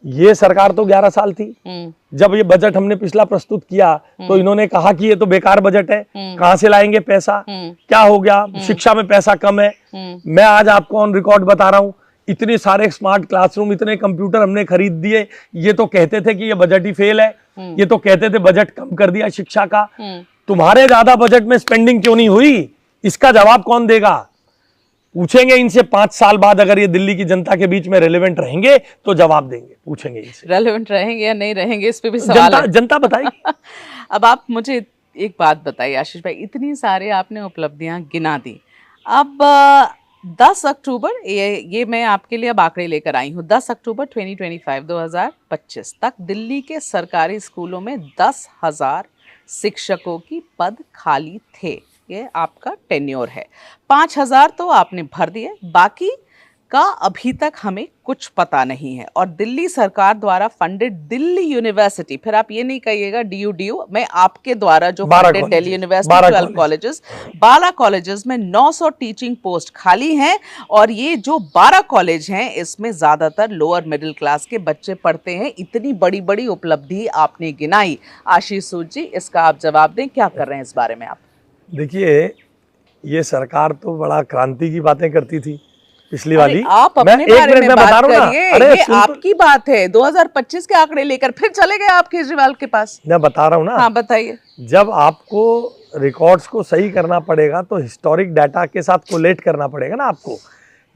[SPEAKER 3] ये सरकार तो 11 साल थी। जब ये बजट हमने पिछला प्रस्तुत किया तो इन्होंने कहा कि ये तो बेकार बजट है, कहां से लाएंगे पैसा, क्या हो गया, शिक्षा में पैसा कम है। मैं आज आपको ऑन रिकॉर्ड बता रहा हूं, इतने सारे स्मार्ट क्लासरूम, इतने कंप्यूटर हमने खरीद दिए। ये तो कहते थे कि ये बजट ही फेल है, ये तो कहते थे बजट कम कर दिया शिक्षा का। तुम्हारे ज्यादा बजट में स्पेंडिंग क्यों नहीं हुई, इसका जवाब कौन देगा? पूछेंगे इनसे 5 साल बाद, अगर ये दिल्ली की जनता के बीच में रेलेवेंट रहेंगे तो जवाब देंगे, पूछेंगे इनसे।
[SPEAKER 1] रेलेवेंट रहेंगे या नहीं रहेंगे, इस पे भी सवाल है।
[SPEAKER 3] जनता बताएगी।
[SPEAKER 1] अब आप मुझे एक बात बताइए आशीष भाई, इतनी सारे आपने उपलब्धियां गिना दी। अब 10 अक्टूबर, ये मैं आपके लिए अब आंकड़े लेकर आई हूँ, 10 अक्टूबर 2025 तक दिल्ली के सरकारी स्कूलों में 10,000 शिक्षकों की पद खाली थे। ये आपका टेन्योर है। 5,000 तो आपने भर दिए, बाकी का अभी तक हमें कुछ पता नहीं है। और दिल्ली सरकार द्वारा फंडेड दिल्ली यूनिवर्सिटी, फिर आप ये नहीं कहिएगा DU, मैं आपके द्वारा जो funded Delhi university 12 colleges, 12 colleges में 900 टीचिंग पोस्ट खाली हैं। और ये जो 12 कॉलेज हैं इसमें ज्यादातर लोअर मिडिल क्लास के बच्चे पढ़ते हैं। इतनी बड़ी बड़ी उपलब्धि आपने गिनाई, आशीष सूद जी, इसका आप जवाब दें, क्या कर रहे हैं इस बारे में आप?
[SPEAKER 3] देखिए, ये सरकार तो बड़ा क्रांति की बातें करती थी पिछली वाली।
[SPEAKER 1] आप अपने बारे में बात करिए, ये आपकी बात है। 2025 के आंकड़े लेकर फिर चले गए आप केजरीवाल के पास।
[SPEAKER 3] मैं बता रहा हूँ ना।
[SPEAKER 1] हाँ बताइए।
[SPEAKER 3] जब आपको रिकॉर्ड्स को सही करना पड़ेगा तो हिस्टोरिक डाटा के साथ कोलेट करना पड़ेगा ना आपको।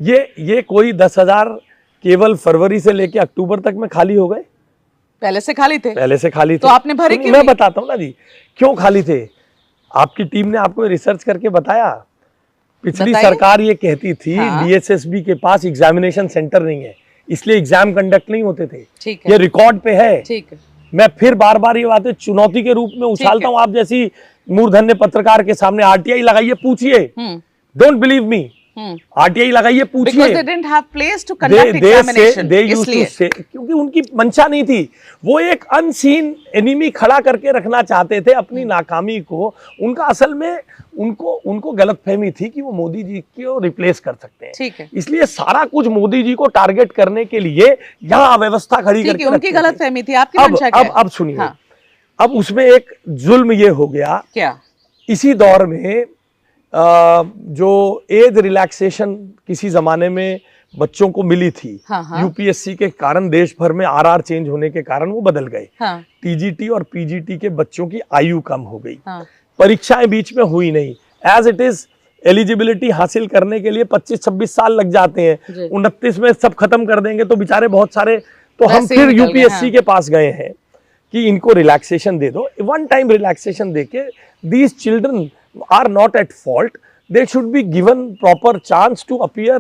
[SPEAKER 3] ये कोई 10,000 केवल फरवरी से लेके अक्टूबर तक में खाली हो गए?
[SPEAKER 1] पहले से खाली थे।
[SPEAKER 3] पहले से खाली थे।
[SPEAKER 1] तो आपने भरे क्यों?
[SPEAKER 3] मैं बताता हूँ ना जी, क्यों खाली थे। आपकी टीम ने आपको रिसर्च करके बताया। पिछली सरकार ये कहती थी DSSB के पास एग्जामिनेशन सेंटर नहीं है, इसलिए एग्जाम कंडक्ट नहीं होते थे।
[SPEAKER 1] ठीक है,
[SPEAKER 3] ये रिकॉर्ड पे है।
[SPEAKER 1] ठीक है।
[SPEAKER 3] मैं फिर बार बार ये बातें चुनौती के रूप में उछालता हूँ आप जैसी मूर्धन्य पत्रकार के सामने। RTI लगाइए, पूछिए, डोंट बिलीव मी, RTI लगाइए, पूछिए। क्योंकि उनकी मंशा नहीं थी, वो एक अनसीन एनिमी खड़ा करके रखना चाहते थे अपनी नाकामी को। उनका असल में उनको गलतफहमी थी कि वो मोदी जी को रिप्लेस कर सकते हैं।
[SPEAKER 1] ठीक है।
[SPEAKER 3] इसलिए सारा कुछ मोदी जी को टारगेट करने के लिए यहाँ अव्यवस्था खड़ी करके
[SPEAKER 1] उनकी गलतफहमी थी, आपकी मंशा क्या है?
[SPEAKER 3] अब सुनिए, अब उसमें एक जुल्म ये हो गया,
[SPEAKER 1] क्या
[SPEAKER 3] इसी दौर में जो एज रिलैक्सेशन किसी जमाने में बच्चों को मिली थी, UPSC के कारण देश भर में RR चेंज होने के कारण वो बदल गए। TGT और PGT के बच्चों की आयु कम हो गई, परीक्षाएं बीच में हुई नहीं। एज इट इज एलिजिबिलिटी हासिल करने के लिए 25-26 साल लग जाते हैं, 29 में सब खत्म कर देंगे तो बेचारे बहुत सारे, तो हम फिर UPSC के पास गए हैं कि इनको रिलैक्सेशन दे दो। वन टाइम रिलैक्सेशन देके, these children are not at fault, they should be given proper chance to appear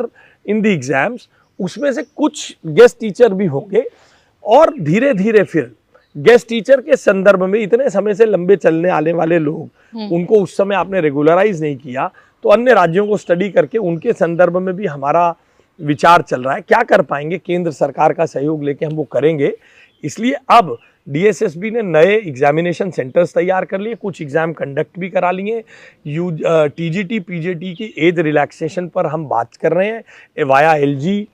[SPEAKER 3] in the exams। उसमें से कुछ गेस्ट टीचर भी होंगे और धीरे धीरे फिर गेस्ट टीचर के संदर्भ में इतने समय से लंबे चलने आने वाले लोग, उनको उस समय आपने रेगुलराइज नहीं किया, तो अन्य राज्यों को स्टडी करके उनके संदर्भ में भी हमारा विचार चल रहा है। क्या कर पाएंगे, केंद्र सरकार का सहयोग लेके हम वो करेंगे। इसलिए अब डीएसएसबी ने नए एग्जामिनेशन सेंटर्स तैयार कर लिए, कुछ एग्जाम कंडक्ट भी करा लिए। टीजीटी पीजीटी की एज रिलैक्सेशन पर हम बात कर रहे हैं वाया एलजी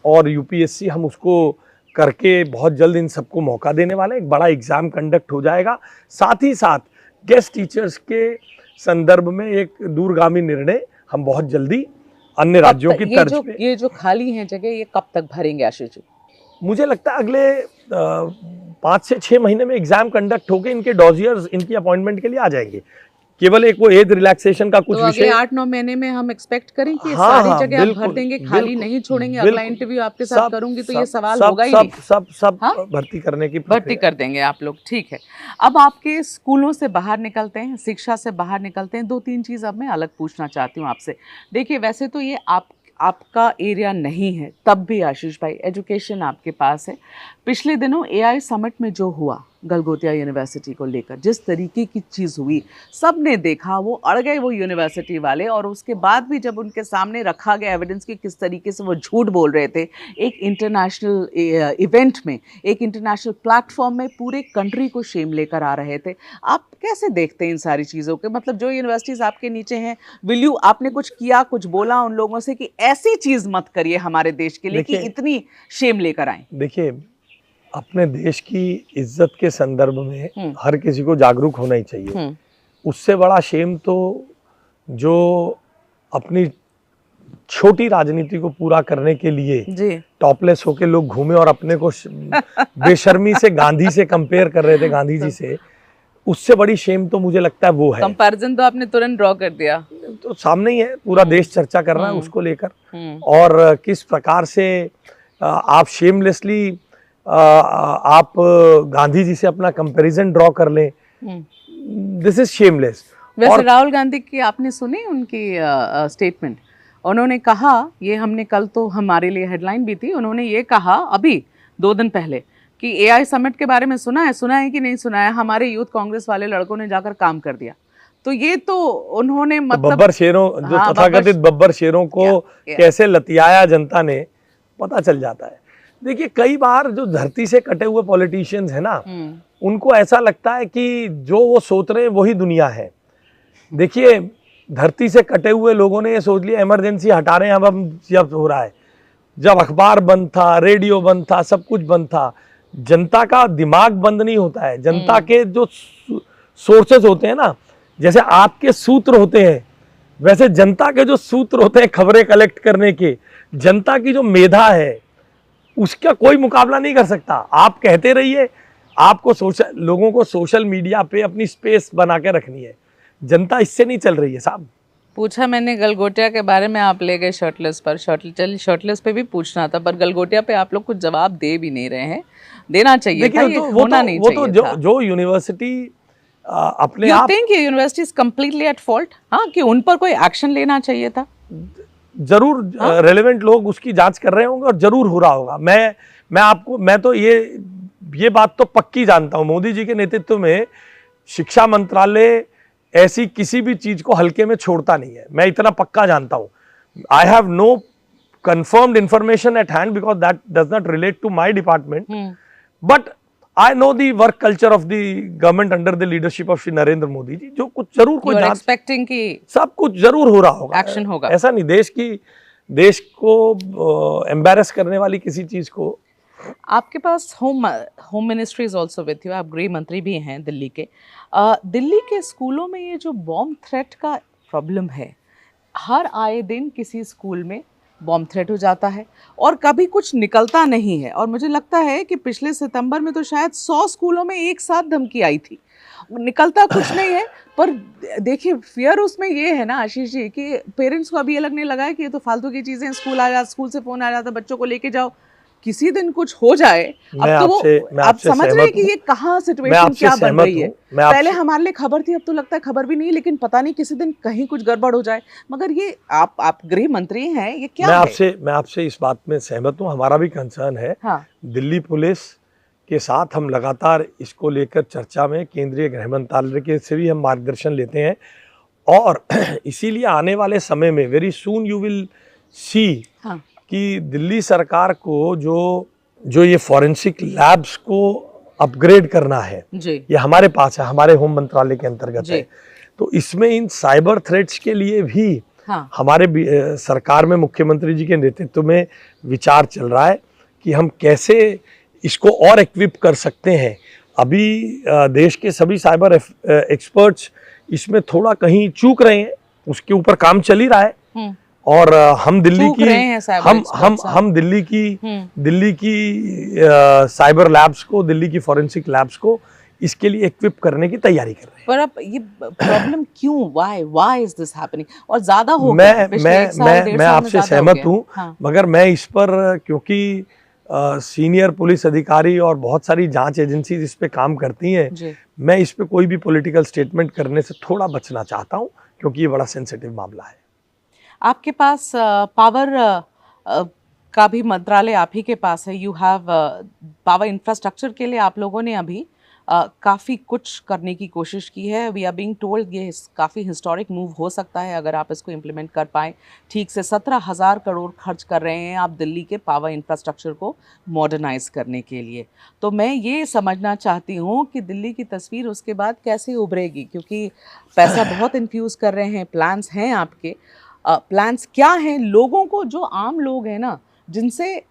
[SPEAKER 3] और यूपीएससी, हम उसको करके बहुत जल्द इन सबको मौका देने वाले हैं। एक बड़ा एग्जाम कंडक्ट हो जाएगा। साथ ही साथ गेस्ट टीचर्स के संदर्भ में एक दूरगामी निर्णय हम बहुत जल्दी अन्य राज्यों की तर्ज पे,
[SPEAKER 2] ये जो खाली हैं जगह, ये कब तक भरेंगे आशीष जी?
[SPEAKER 3] मुझे लगता है अगले 5 से 6 महीने में एग्जाम कंडक्ट होके इनके डॉजियर्स इनकी अपॉइंटमेंट के लिए आ जाएंगे। केवल एक वो एज रिलैक्सेशन का कुछ
[SPEAKER 2] तो
[SPEAKER 3] विषय
[SPEAKER 2] अगले 8-9 महीने में हम एक्सपेक्ट करें कि
[SPEAKER 3] हाँ,
[SPEAKER 2] सारी जगह आप
[SPEAKER 3] बिल्कुल,
[SPEAKER 2] भर देंगे, खाली
[SPEAKER 3] बिल्कुल,
[SPEAKER 2] नहीं छोड़ेंगे?
[SPEAKER 3] बिल्कुल,
[SPEAKER 2] अगला इंटरव्यू आपके साथ करूंगी तो ये सवाल
[SPEAKER 3] सब,
[SPEAKER 2] होगा ही
[SPEAKER 3] सब,
[SPEAKER 2] नहीं।
[SPEAKER 3] सब
[SPEAKER 2] हाँ?
[SPEAKER 3] भर्ती करने की
[SPEAKER 2] भर्ती कर देंगे आप लोग, ठीक है। अब आपके स्कूलों से बाहर निकलते हैं, शिक्षा से बाहर निकलते हैं। 2-3 चीज़ अब मैं अलग पूछना चाहती हूँ आपसे। देखिए, वैसे तो ये आपका एरिया नहीं है, तब भी आशीष भाई एजुकेशन आपके पास है। पिछले दिनों एआई समिट में जो हुआ गलगोटिया यूनिवर्सिटी को लेकर, जिस तरीके की चीज़ हुई, सब ने देखा, वो अड़ गए वो यूनिवर्सिटी वाले। और उसके बाद भी जब उनके सामने रखा गया एविडेंस कि किस तरीके से वो झूठ बोल रहे थे, एक इंटरनेशनल इवेंट में, एक इंटरनेशनल प्लेटफॉर्म में पूरे कंट्री को शेम लेकर आ रहे थे। आप कैसे देखते हैं इन सारी चीज़ों के? मतलब जो यूनिवर्सिटीज़ आपके नीचे हैं, आपने कुछ किया, कुछ बोला उन लोगों से कि ऐसी चीज़ मत करिए हमारे देश के लिए कि इतनी शेम लेकर आए?
[SPEAKER 3] देखिए, अपने देश की इज्जत के संदर्भ में हर किसी को जागरूक होना ही चाहिए। उससे बड़ा शेम तो जो अपनी छोटी राजनीति को पूरा करने के लिए टॉपलेस होके लोग घूमे और अपने को बेशर्मी से गांधी से कंपेयर कर रहे थे, गांधी जी से, उससे बड़ी शेम तो मुझे लगता है वो है।
[SPEAKER 2] कंपैरिजन तो आपने तुरंत ड्रॉ कर दिया,
[SPEAKER 3] तो सामने ही है, पूरा देश चर्चा कर रहा है उसको लेकर। और किस प्रकार से आप शेमलेसली आप गांधी जी से अपना कंपैरिजन ड्रॉ कर लें, दिस इज शेमलेस।
[SPEAKER 2] वैसे राहुल गांधी की आपने सुनी उनकी स्टेटमेंट? उन्होंने कहा, ये हमने कल तो हमारे लिए हेडलाइन भी थी, उन्होंने ये कहा अभी 2 दिन पहले कि एआई समिट के बारे में सुना है कि नहीं सुना है, हमारे यूथ कांग्रेस वाले लड़कों ने जाकर काम कर दिया। तो ये तो उन्होंने मतलब
[SPEAKER 3] बब्बर शेरों, जो तथाकथित बब्बर शेरों को कैसे लतियाया जनता ने, पता चल जाता है। देखिए, कई बार जो धरती से कटे हुए पॉलिटिशियंस है ना, उनको ऐसा लगता है कि जो वो सोच रहे हैं वही दुनिया है। देखिए, धरती से कटे हुए लोगों ने ये सोच लिया इमरजेंसी हटा रहे हैं, अब हम जब हो रहा है। जब अखबार बंद था, रेडियो बंद था, सब कुछ बंद था, जनता का दिमाग बंद नहीं होता है। जनता के जो सोर्सेस होते हैं ना, जैसे आपके सूत्र होते हैं, वैसे जनता के जो सूत्र होते हैं खबरें कलेक्ट करने के, जनता की जो मेधा है उसका कोई मुकाबला नहीं कर सकता। आप कहते रहिए, आपको लोगों को सोशल मीडिया पे अपनी स्पेस बना के रखनी है, जनता इससे नहीं चल रही है साहब।
[SPEAKER 2] पूछा मैंने गलगोटिया के बारे में, आप ले गए शर्टलेस पर। शर्टलेस पे भी पूछना था, पर गलगोटिया पे आप लोग कुछ जवाब दे भी नहीं रहे हैं। देना चाहिए था, ये होना नहीं चाहिए था।
[SPEAKER 3] जो यूनिवर्सिटी अपने
[SPEAKER 2] आप थिंक ये university is completely at fault? हाँ, कि उन पर कोई एक्शन लेना चाहिए था?
[SPEAKER 3] जरूर रेलेवेंट लोग उसकी जांच कर रहे होंगे और जरूर हो रहा होगा। मैं तो ये बात तो पक्की जानता हूं, मोदी जी के नेतृत्व में शिक्षा मंत्रालय ऐसी किसी भी चीज को हल्के में छोड़ता नहीं है, मैं इतना पक्का जानता हूं। I have no confirmed information at hand because that does not relate to my department, but I know the work culture of the government under the leadership of Shri Narendra Modi जी। जो कुछ जरूर कोई जांच,
[SPEAKER 2] expecting की
[SPEAKER 3] सब कुछ जरूर हो रहा होगा,
[SPEAKER 2] एक्शन होगा।
[SPEAKER 3] ऐसा नहीं देश को एम्बैरेस करने वाली किसी चीज को।
[SPEAKER 2] आपके पास home ministry is also with you, आप गृह मंत्री भी हैं दिल्ली के। दिल्ली के स्कूलों में ये जो बॉम्ब थ्रेट का प्रॉब्लम है, हर आए दिन किसी स्कूल में बॉम्ब थ्रेट हो जाता है और कभी कुछ निकलता नहीं है। और मुझे लगता है कि पिछले सितंबर में तो शायद 100 स्कूलों में एक साथ धमकी आई थी, निकलता कुछ नहीं है। पर देखिए, फियर उसमें ये है ना आशीष जी कि पेरेंट्स को अभी ये लगने लगा है कि ये तो फालतू की चीज़ें, स्कूल से फ़ोन आ जाता, बच्चों को लेके जाओ, किसी दिन कुछ हो जाए। अब तो वो आप समझ रहे हैं कि ये कहाँ सिचुएशन क्या बन रही है। पहले हमारे लिए खबर थी, अब तो लगता है खबर भी नहीं, लेकिन पता नहीं किसी दिन कहीं कुछ गड़बड़ हो जाए। मगर ये आप गृह मंत्री हैं, ये क्या है?
[SPEAKER 3] मैं आपसे इस बात में सहमत हूँ, हमारा भी कंसर्न है।
[SPEAKER 2] हाँ।
[SPEAKER 3] दिल्ली पुलिस के साथ हम लगातार इसको लेकर चर्चा में केंद्रीय गृह मंत्रालय के से भी हम मार्गदर्शन लेते हैं, और इसीलिए आने वाले समय में very soon you will see कि दिल्ली सरकार को जो जो ये फॉरेंसिक लैब्स को अपग्रेड करना है
[SPEAKER 2] जी
[SPEAKER 3] ये हमारे पास है, हमारे होम मंत्रालय के अंतर्गत
[SPEAKER 2] जी।
[SPEAKER 3] है। तो इसमें इन साइबर थ्रेट्स के लिए भी
[SPEAKER 2] हाँ
[SPEAKER 3] हमारे सरकार में मुख्यमंत्री जी के नेतृत्व में विचार चल रहा है कि हम कैसे इसको और इक्विप कर सकते हैं। अभी देश के सभी साइबर एक्सपर्ट्स इसमें थोड़ा कहीं चूक रहे हैं, उसके ऊपर काम चल ही रहा है। और हम दिल्ली
[SPEAKER 2] चूक
[SPEAKER 3] की
[SPEAKER 2] रहे हैं साइबर एक्सपर्ट्स,
[SPEAKER 3] हम दिल्ली की साइबर लैब्स को, दिल्ली की फॉरेंसिक लैब्स को इसके लिए इक्विप करने की तैयारी कर रहे हैं।
[SPEAKER 2] पर अब ये प्रॉब्लम क्यों, व्हाई इज दिस हैपनिंग? और ज्यादा हो गया पिछले एक साल, डेढ़
[SPEAKER 3] मैं
[SPEAKER 2] साल में
[SPEAKER 3] आपसे
[SPEAKER 2] ज्यादा हो
[SPEAKER 3] सहमत
[SPEAKER 2] गया।
[SPEAKER 3] हूँ,
[SPEAKER 2] हाँ,
[SPEAKER 3] मगर मैं इस पर, क्योंकि सीनियर पुलिस अधिकारी और बहुत सारी जांच एजेंसीज इस पे काम करती हैं,
[SPEAKER 2] जी
[SPEAKER 3] मैं इस पे कोई भी पॉलिटिकल स्टेटमेंट करने से थोड़ा बचना चाहता हूँ, क्योंकि ये बड़ा सेंसिटिव मामला है।
[SPEAKER 2] आपके पास पावर का भी मंत्रालय आप ही के पास है। यू हैव पावर इंफ्रास्ट्रक्चर के लिए आप लोगों ने अभी काफ़ी कुछ करने की कोशिश की है। वी आर बीइंग टोल्ड ये काफ़ी हिस्टोरिक मूव हो सकता है अगर आप इसको इम्प्लीमेंट कर पाएँ ठीक से। 17,000 करोड़ खर्च कर रहे हैं आप दिल्ली के पावर इंफ्रास्ट्रक्चर को मॉडर्नाइज करने के लिए। तो मैं ये समझना चाहती हूँ कि दिल्ली की तस्वीर उसके बाद कैसे उभरेगी, क्योंकि पैसा बहुत इन्फ्यूज़ कर रहे हैं, प्लान्स हैं आपके। प्लान्स क्या हैं लोगों को, जो आम लोग हैं ना, जिनसे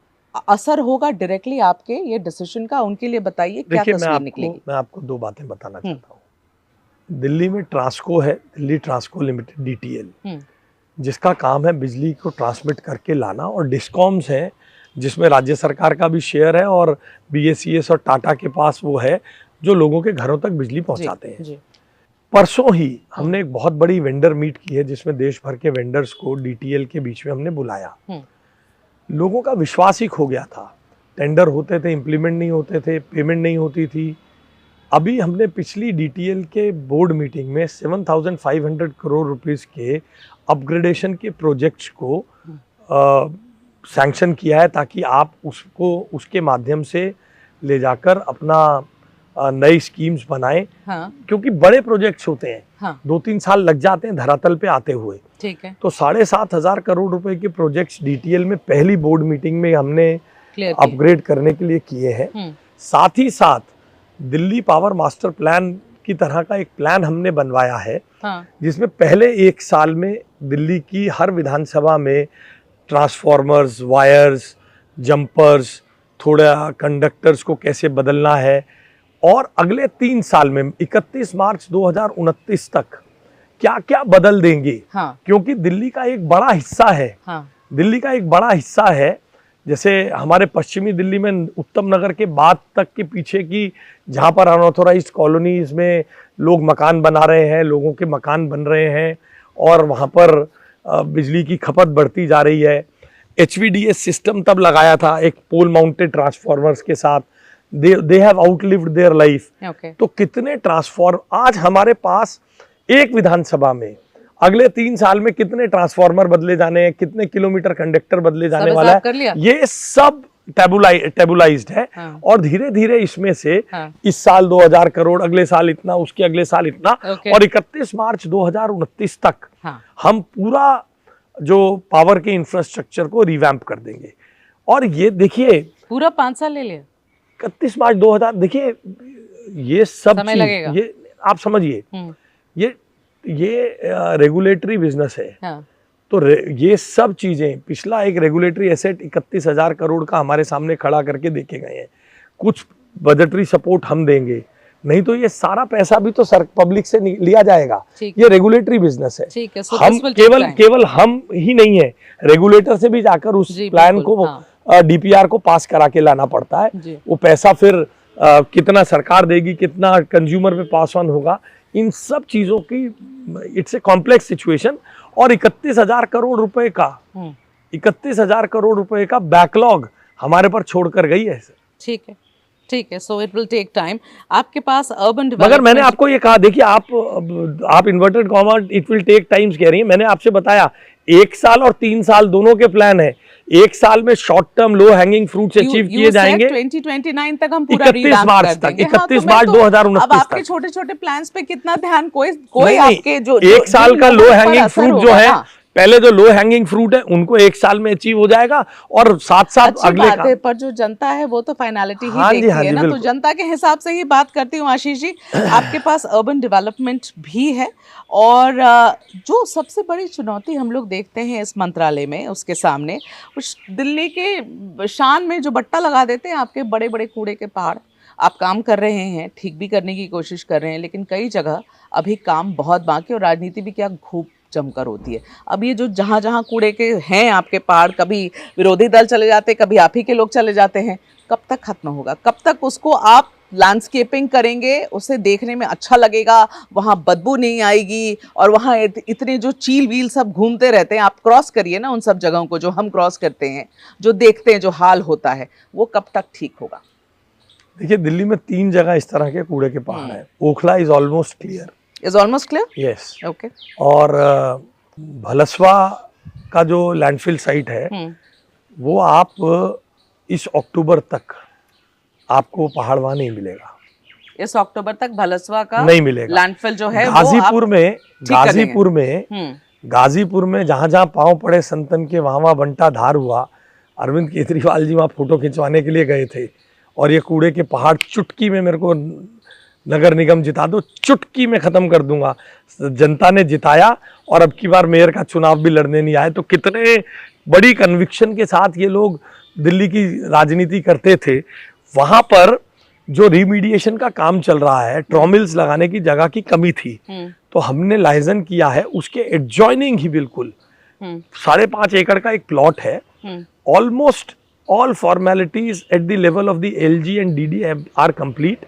[SPEAKER 2] असर होगा डायरेक्टली आपके ये डिसीजन का, उनके लिए बताइए क्या तस्वीर निकलेगी?
[SPEAKER 3] मैं आपको दो बातें बताना चाहता हूँ। दिल्ली में ट्रांसको है, दिल्ली ट्रांसको लिमिटेड DTL, जिसका काम है बिजली को ट्रांसमिट करके लाना, और डिस्कॉम्स हैं जिसमें राज्य सरकार का भी शेयर है और BSES और टाटा के पास वो है जो लोगों के घरों तक बिजली पहुंचाते हैं।
[SPEAKER 2] जी।
[SPEAKER 3] परसों ही हमने एक बहुत बड़ी वेंडर मीट की है जिसमें देश भर के वेंडर्स को DTL के बीच में हमने बुलाया। लोगों का विश्वास ही खो गया था। टेंडर होते थे, इम्प्लीमेंट नहीं होते थे, पेमेंट नहीं होती थी। अभी हमने पिछली DTL के बोर्ड मीटिंग में 7,500 करोड़ रुपीस के अपग्रेडेशन के प्रोजेक्ट्स को सैंक्शन किया है, ताकि आप उसको उसके माध्यम से ले जाकर अपना नई स्कीम्स बनाएं।
[SPEAKER 2] हाँ।
[SPEAKER 3] क्योंकि बड़े प्रोजेक्ट्स होते हैं,
[SPEAKER 2] हाँ।
[SPEAKER 3] 2-3 साल लग जाते हैं धरातल पे आते हुए।
[SPEAKER 2] ठीक है।
[SPEAKER 3] तो 7,500 करोड़ रुपए के प्रोजेक्ट्स DTL में पहली बोर्ड मीटिंग में हमने अपग्रेड करने के लिए किए हैं। साथ ही साथ दिल्ली पावर मास्टर प्लान की तरह का एक प्लान हमने बनवाया है।
[SPEAKER 2] हाँ।
[SPEAKER 3] जिसमें पहले 1 साल में दिल्ली की हर विधानसभा में ट्रांसफॉर्मर्स, वायर्स, जंपर्स, थोड़ा कंडक्टर्स को कैसे बदलना है, और अगले 3 साल में 31 मार्च 2029 तक क्या क्या बदल देंगे।
[SPEAKER 2] हाँ।
[SPEAKER 3] क्योंकि दिल्ली का एक बड़ा हिस्सा है।
[SPEAKER 2] हाँ।
[SPEAKER 3] दिल्ली का एक बड़ा हिस्सा है, जैसे हमारे पश्चिमी दिल्ली में उत्तम नगर के बाद तक के पीछे की, जहाँ पर अनऑथोराइज्ड कॉलोनीज में लोग मकान बना रहे हैं, लोगों के मकान बन रहे हैं, और वहाँ पर बिजली की खपत बढ़ती जा रही है। HVDS सिस्टम तब लगाया था एक पोल माउंटेड ट्रांसफॉर्मर्स के साथ, they have outlived their life। तो कितने ट्रांसफॉर्मर आज हमारे पास एक विधानसभा में अगले 3 साल में कितने ट्रांसफॉर्मर बदले जाने हैं, कितने किलोमीटर कंडक्टर बदले जाने वाला है, ये सब टेबुलाइज्ड है।
[SPEAKER 2] हाँ।
[SPEAKER 3] और धीरे धीरे इसमें से
[SPEAKER 2] हाँ।
[SPEAKER 3] इस साल 2,000 करोड़, अगले साल इतना, उसके अगले साल इतना, और 31 मार्च 2029 तक हम पूरा जो पावर के इंफ्रास्ट्रक्चर को रिवैम्प कर देंगे। और ये देखिए पूरा
[SPEAKER 2] 5 साल ले लिया,
[SPEAKER 3] 31 मार्च 2000, देखिए ये सब
[SPEAKER 2] समय लगेगा।
[SPEAKER 3] ये आप समझिए, ये रेगुलेटरी बिजनेस है।
[SPEAKER 2] हाँ।
[SPEAKER 3] तो ये सब चीजें, पिछला एक रेगुलेटरी एसेट 31,000 करोड़ का हमारे सामने खड़ा करके देखे गए हैं। कुछ बजटरी सपोर्ट हम देंगे, नहीं तो ये सारा पैसा भी तो पब्लिक से लिया जाएगा। ये रेगुलेटरी बिजनेस है। हम केवल हम ही नहीं है, रेगुलेटर से भी जाकर उस प्लान को DPR को पास करा के लाना पड़ता है। वो पैसा फिर कितना सरकार देगी, कितना कंज्यूमर पे पास ऑन होगा, इन सब चीजों की इट्स ए कॉम्प्लेक्स सिचुएशन। और 31,000 करोड़ रुपए का 31,000 करोड़ रुपए का बैकलॉग हमारे पर छोड़कर गई है।
[SPEAKER 2] ठीक है, ठीक है। So it will take time. आपके पास अर्बन डेवलपमेंट,
[SPEAKER 3] मगर मैंने आपको ये कहा, देखिए आप inverted comma it will take times कह रही हैं। मैंने आपसे बताया 1 साल और 3 साल दोनों के प्लान है। 1 साल में short term low hanging fruits achieve किए जाएंगे।
[SPEAKER 2] 2029 तक हम पूरा
[SPEAKER 3] 31 मार्च तक, 31 मार्च 2029
[SPEAKER 2] अब आपके छोटे छोटे प्लान्स पे कितना ध्यान, कोई आपके जो
[SPEAKER 3] 1 साल का लो हैंगिंग फ्रूट जो है, पहले जो लो हैंगिंग फ्रूट है उनको 1 साल में अचीव हो जाएगा और साथ साथ
[SPEAKER 1] अच्छी
[SPEAKER 3] अगले
[SPEAKER 1] बात है, पर जो जनता है वो तो फाइनलिटी ही
[SPEAKER 3] हाँ जी,
[SPEAKER 1] देखती
[SPEAKER 3] हाँ
[SPEAKER 1] है
[SPEAKER 3] जी,
[SPEAKER 1] ना, तो
[SPEAKER 3] बिल्कुल।
[SPEAKER 1] जनता के हिसाब से ही बात करती हूँ आशीष जी। आपके पास अर्बन डेवलपमेंट भी है, और जो सबसे बड़ी चुनौती हम लोग देखते हैं इस मंत्रालय में, उसके सामने उस दिल्ली के शान में जो बट्टा लगा देते हैं आपके बड़े बड़े कूड़े के पहाड़। आप काम कर रहे हैं, ठीक भी करने की कोशिश कर रहे हैं, लेकिन कई जगह अभी काम बहुत बाकी, और राजनीति भी क्या खूब जमकर होती है। अब ये जो जहाँ जहाँ कूड़े के हैं आपके पहाड़, कभी विरोधी दल चले जाते हैं, कभी आप ही के लोग चले जाते हैं, कब तक खत्म होगा? कब तक उसको आप लैंडस्केपिंग करेंगे, उसे देखने में अच्छा लगेगा, वहाँ बदबू नहीं आएगी, और वहाँ इतने जो चील व्हील सब घूमते रहते हैं, आप क्रॉस करिए ना उन सब जगहों को जो हम क्रॉस करते हैं, जो देखते हैं, जो हाल होता है, वो कब तक ठीक होगा?
[SPEAKER 3] देखिए, दिल्ली में 3 जगह इस तरह के कूड़े के पहाड़ हैं। Okhla is almost clear.
[SPEAKER 1] Is almost clear?
[SPEAKER 3] Yes.
[SPEAKER 1] Okay.
[SPEAKER 3] और भलसवा का जो लैंडफिल साइट है, वो आप इस अक्टूबर तक आपको पहाड़ वहां नहीं मिलेगा।
[SPEAKER 1] इस अक्टूबर तक भलसवा का
[SPEAKER 3] नहीं मिलेगा।
[SPEAKER 1] लैंडफिल जो है
[SPEAKER 3] गाजीपुर में
[SPEAKER 1] हम्म।
[SPEAKER 3] गाजीपुर में जहां जहां पांव पड़े संतन के, वहां वहां बंटा धार हुआ। अरविंद केजरीवाल जी वहां फोटो खिंचवाने के लिए गए थे, और ये कूड़े के पहाड़ चुटकी में, मेरे को नगर निगम जिता दो, चुटकी में खत्म कर दूंगा। जनता ने जिताया, और अब की बार मेयर का चुनाव भी लड़ने नहीं आए। तो कितने बड़ी कन्विक्शन के साथ ये लोग दिल्ली की राजनीति करते थे। वहां पर जो रिमीडिएशन का काम चल रहा है, ट्रॉमिल्स लगाने की जगह की कमी थी, तो हमने लाइजन किया है उसके एडजॉइनिंग ही बिल्कुल 5.5 एकड़ का एक प्लॉट है। Almost all formalities at the level of the LG and DD are complete.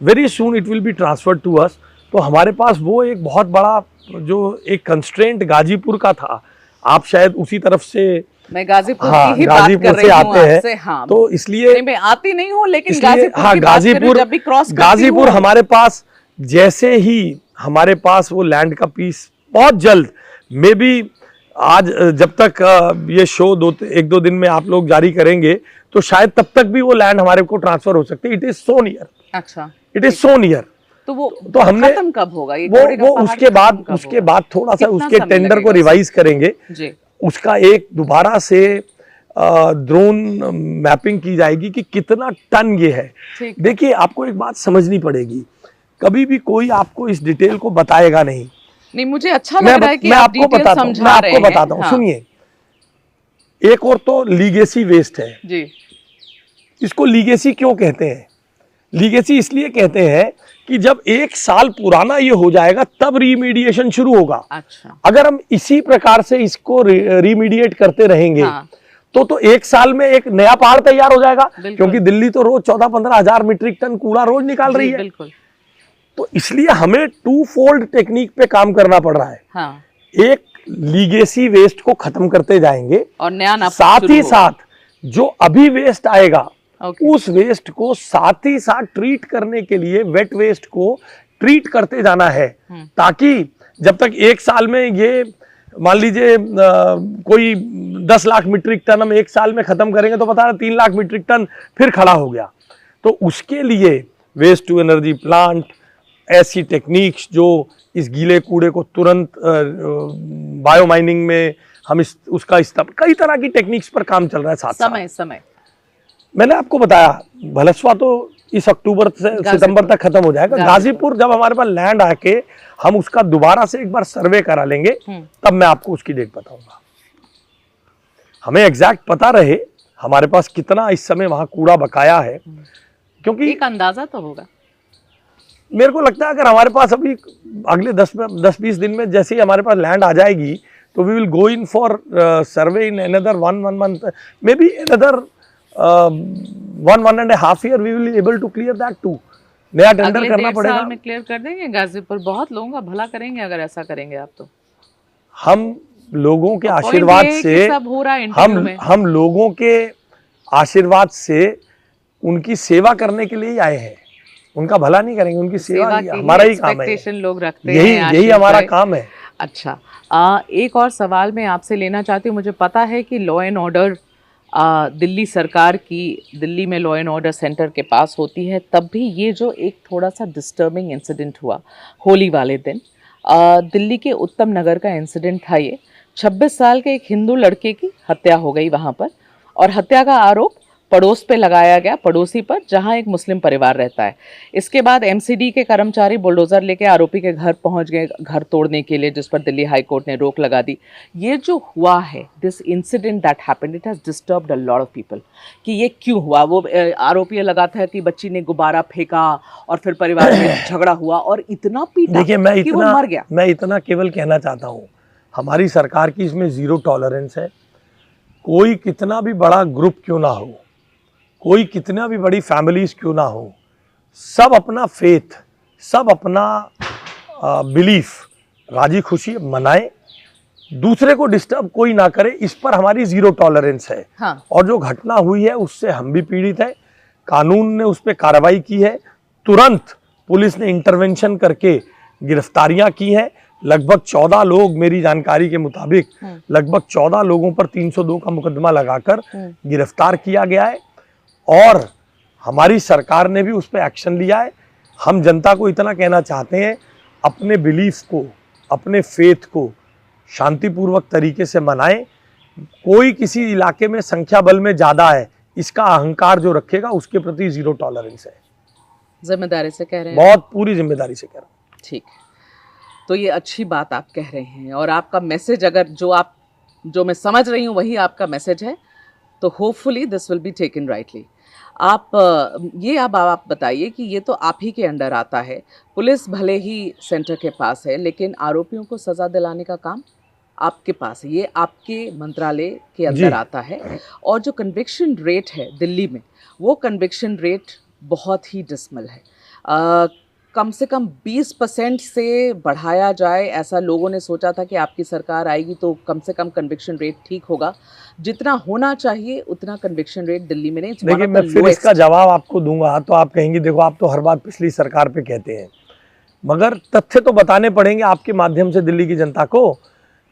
[SPEAKER 3] Very soon it will be transferred to us. तो हमारे पास वो एक बहुत बड़ा जो एक कंस्ट्रेंट गाजीपुर का था, आप शायद उसी तरफ से,
[SPEAKER 1] मैं गाजीपुर
[SPEAKER 3] हाँ,
[SPEAKER 1] की ही बात कर रही
[SPEAKER 3] आते
[SPEAKER 1] हूँ
[SPEAKER 3] हैं,
[SPEAKER 1] आपसे, हाँ।
[SPEAKER 3] तो इसलिए
[SPEAKER 1] नहीं, मैं आती नहीं हूँ, लेकिन
[SPEAKER 3] हाँ, गाजीपुर हमारे पास जैसे ही हमारे पास वो लैंड का पीस बहुत जल्द, मे बी आज जब तक ये शो 1-2 दिन में आप लोग जारी करेंगे, तो शायद तब तक भी वो लैंड हमारे को ट्रांसफर हो सकती है। It is so near.
[SPEAKER 1] अच्छा,
[SPEAKER 3] इट इज सो नियर।
[SPEAKER 1] तो वो
[SPEAKER 3] तो हमने
[SPEAKER 1] खत्म कब होगा ये?
[SPEAKER 3] वो उसके बाद थोड़ा सा उसके टेंडर को रिवाइज करेंगे जी। उसका एक दोबारा से ड्रोन मैपिंग की जाएगी कि कितना टन ये है। देखिए, आपको एक बात समझनी पड़ेगी, कभी भी कोई आपको इस डिटेल को बताएगा नहीं।
[SPEAKER 1] मुझे अच्छा लग रहा है कि आप डिटेल समझा रहे हैं।
[SPEAKER 3] मैं आपको बताता हूँ, सुनिए। एक और तो लीगेसी वेस्ट है जी। इसको लीगेसी क्यों कहते हैं? लीगेसी इसलिए कहते हैं कि जब 1 साल पुराना ये हो जाएगा तब रीमीडिएशन शुरू होगा। अच्छा। अगर हम इसी प्रकार से इसको रीमीडिएट करते रहेंगे, हाँ। तो 1 साल में एक नया पहाड़ तैयार हो जाएगा, क्योंकि दिल्ली तो रोज 14-15 हजार मीट्रिक टन कूड़ा रोज निकाल रही है। बिल्कुल। तो इसलिए हमें 2-fold टेक्निक पे काम करना पड़ रहा है। हाँ। एक, लीगेसी वेस्ट को खत्म करते जाएंगे, और नया साथ ही साथ जो अभी वेस्ट आएगा, उस वेस्ट को साथ ही साथ ट्रीट करने के लिए वेट वेस्ट को ट्रीट करते जाना है, ताकि जब तक 1 साल में ये, मान लीजिए कोई 10 लाख मीट्रिक टन हम 1 साल में खत्म करेंगे, तो बता रहे 3 लाख मीट्रिक टन फिर खड़ा हो गया। तो उसके लिए वेस्ट टू एनर्जी प्लांट, ऐसी टेक्निक्स जो इस गीले कूड़े को तुरंत बायो माइनिंग में हम उसका इस्तेमाल, कई तरह की टेक्निक्स पर काम चल रहा है साथ समय। मैंने आपको बताया, भलसवा तो इस अक्टूबर से सितंबर तक खत्म हो जाएगा। गाजीपुर जब हमारे पास लैंड आके हम उसका दोबारा से एक बार सर्वे करा लेंगे, तब मैं आपको उसकी डेट बताऊंगा। हमें एग्जैक्ट पता रहे हमारे पास कितना इस समय वहां कूड़ा बकाया है, क्योंकि
[SPEAKER 1] एक अंदाजा तो होगा।
[SPEAKER 3] मेरे को लगता है अगर हमारे पास अभी अगले 10-20 दिन में जैसे ही हमारे पास लैंड आ जाएगी, तो we will go in for survey in another 1 month, may be another 1.5 year we will able to clear that too. नया टेंडर करना पड़ेगा।
[SPEAKER 1] साल में क्लियर कर देंगे गाजीपुर, बहुत लोगों का भला करेंगे अगर ऐसा करेंगे आप। तो
[SPEAKER 3] हम लोगों के आशीर्वाद से, हम लोगों के आशीर्वाद से उनकी सेवा करने के लिए ही आए हैं। उनका भला नहीं करेंगे, उनकी सेवा हमारा ही काम है। लोग रखते हैं, यही हमारा काम है।
[SPEAKER 1] अच्छा, एक और सवाल मैं आपसे लेना चाहती हूँ। मुझे पता है कि लॉ एंड ऑर्डर दिल्ली सरकार की, दिल्ली में लॉ एंड ऑर्डर सेंटर के पास होती है, तब भी ये जो एक थोड़ा सा डिस्टर्बिंग इंसिडेंट हुआ होली वाले दिन, दिल्ली के उत्तम नगर का इंसिडेंट था ये। 26 साल के एक हिंदू लड़के की हत्या हो गई वहां पर, और हत्या का आरोप पड़ोस पे लगाया गया, पड़ोसी पर, जहां एक मुस्लिम परिवार रहता है। इसके बाद एमसीडी के कर्मचारी बुलडोजर लेके आरोपी के घर पहुंच गए, घर तोड़ने के लिए, जिस पर दिल्ली हाई कोर्ट ने रोक लगा दी। ये जो हुआ है, this incident that happened, it has disturbed a lot of people कि ये क्यों हुआ। वो आरोपी लगाता है कि बच्ची ने गुब्बारा फेंका और फिर परिवार में झगड़ा हुआ और इतना पीटा कि वो मर गया।
[SPEAKER 3] मैं इतना केवल कहना चाहता हूँ, हमारी सरकार की इसमें जीरो टॉलरेंस है। कोई कितना भी बड़ा ग्रुप क्यों ना हो, कोई कितना भी बड़ी फैमिलीज क्यों ना हो, सब अपना फेथ, सब अपना बिलीफ राजी खुशी मनाए, दूसरे को डिस्टर्ब कोई ना करे, इस पर हमारी जीरो टॉलरेंस है।
[SPEAKER 1] हाँ।
[SPEAKER 3] और जो घटना हुई है उससे हम भी पीड़ित है, कानून ने उस पर कार्रवाई की है, तुरंत पुलिस ने इंटरवेंशन करके गिरफ्तारियां की हैं। लगभग 14 लोग, मेरी जानकारी के मुताबिक लगभग 14 लोगों पर 302 का मुकदमा लगाकर गिरफ्तार किया गया है, और हमारी सरकार ने भी उस पर एक्शन लिया है। हम जनता को इतना कहना चाहते हैं, अपने बिलीफ को, अपने फेथ को शांतिपूर्वक तरीके से मनाएं। कोई किसी इलाके में संख्या बल में ज़्यादा है, इसका अहंकार जो रखेगा उसके प्रति जीरो टॉलरेंस है।
[SPEAKER 1] जिम्मेदारी से कह रहे हैं?
[SPEAKER 3] बहुत पूरी जिम्मेदारी से कह रहा हूँ।
[SPEAKER 1] ठीक है, तो ये अच्छी बात आप कह रहे हैं, और आपका मैसेज, अगर जो मैं समझ रही हूँ वही आपका मैसेज है, तो hopefully this will be taken rightly. आप बताइए कि ये तो आप ही के अंडर आता है, पुलिस भले ही सेंटर के पास है, लेकिन आरोपियों को सज़ा दिलाने का काम आपके पास है, ये आपके मंत्रालय के अंदर आता है। और जो कन्विक्शन रेट है दिल्ली में, वो कन्विक्शन रेट बहुत ही डिसमल है। कम से कम 20% से बढ़ाया जाए, ऐसा लोगों ने सोचा था कि आपकी सरकार आएगी तो कम से कम कन्विक्शन रेट ठीक होगा। जितना होना चाहिए उतना कन्विक्शन रेट दिल्ली में नहीं।
[SPEAKER 3] देखिए, मैं फिर इसका जवाब आपको दूंगा तो आप कहेंगे देखो आप तो हर बात पिछली सरकार पे कहते हैं, मगर तथ्य तो बताने पड़ेंगे आपके माध्यम से दिल्ली की जनता को।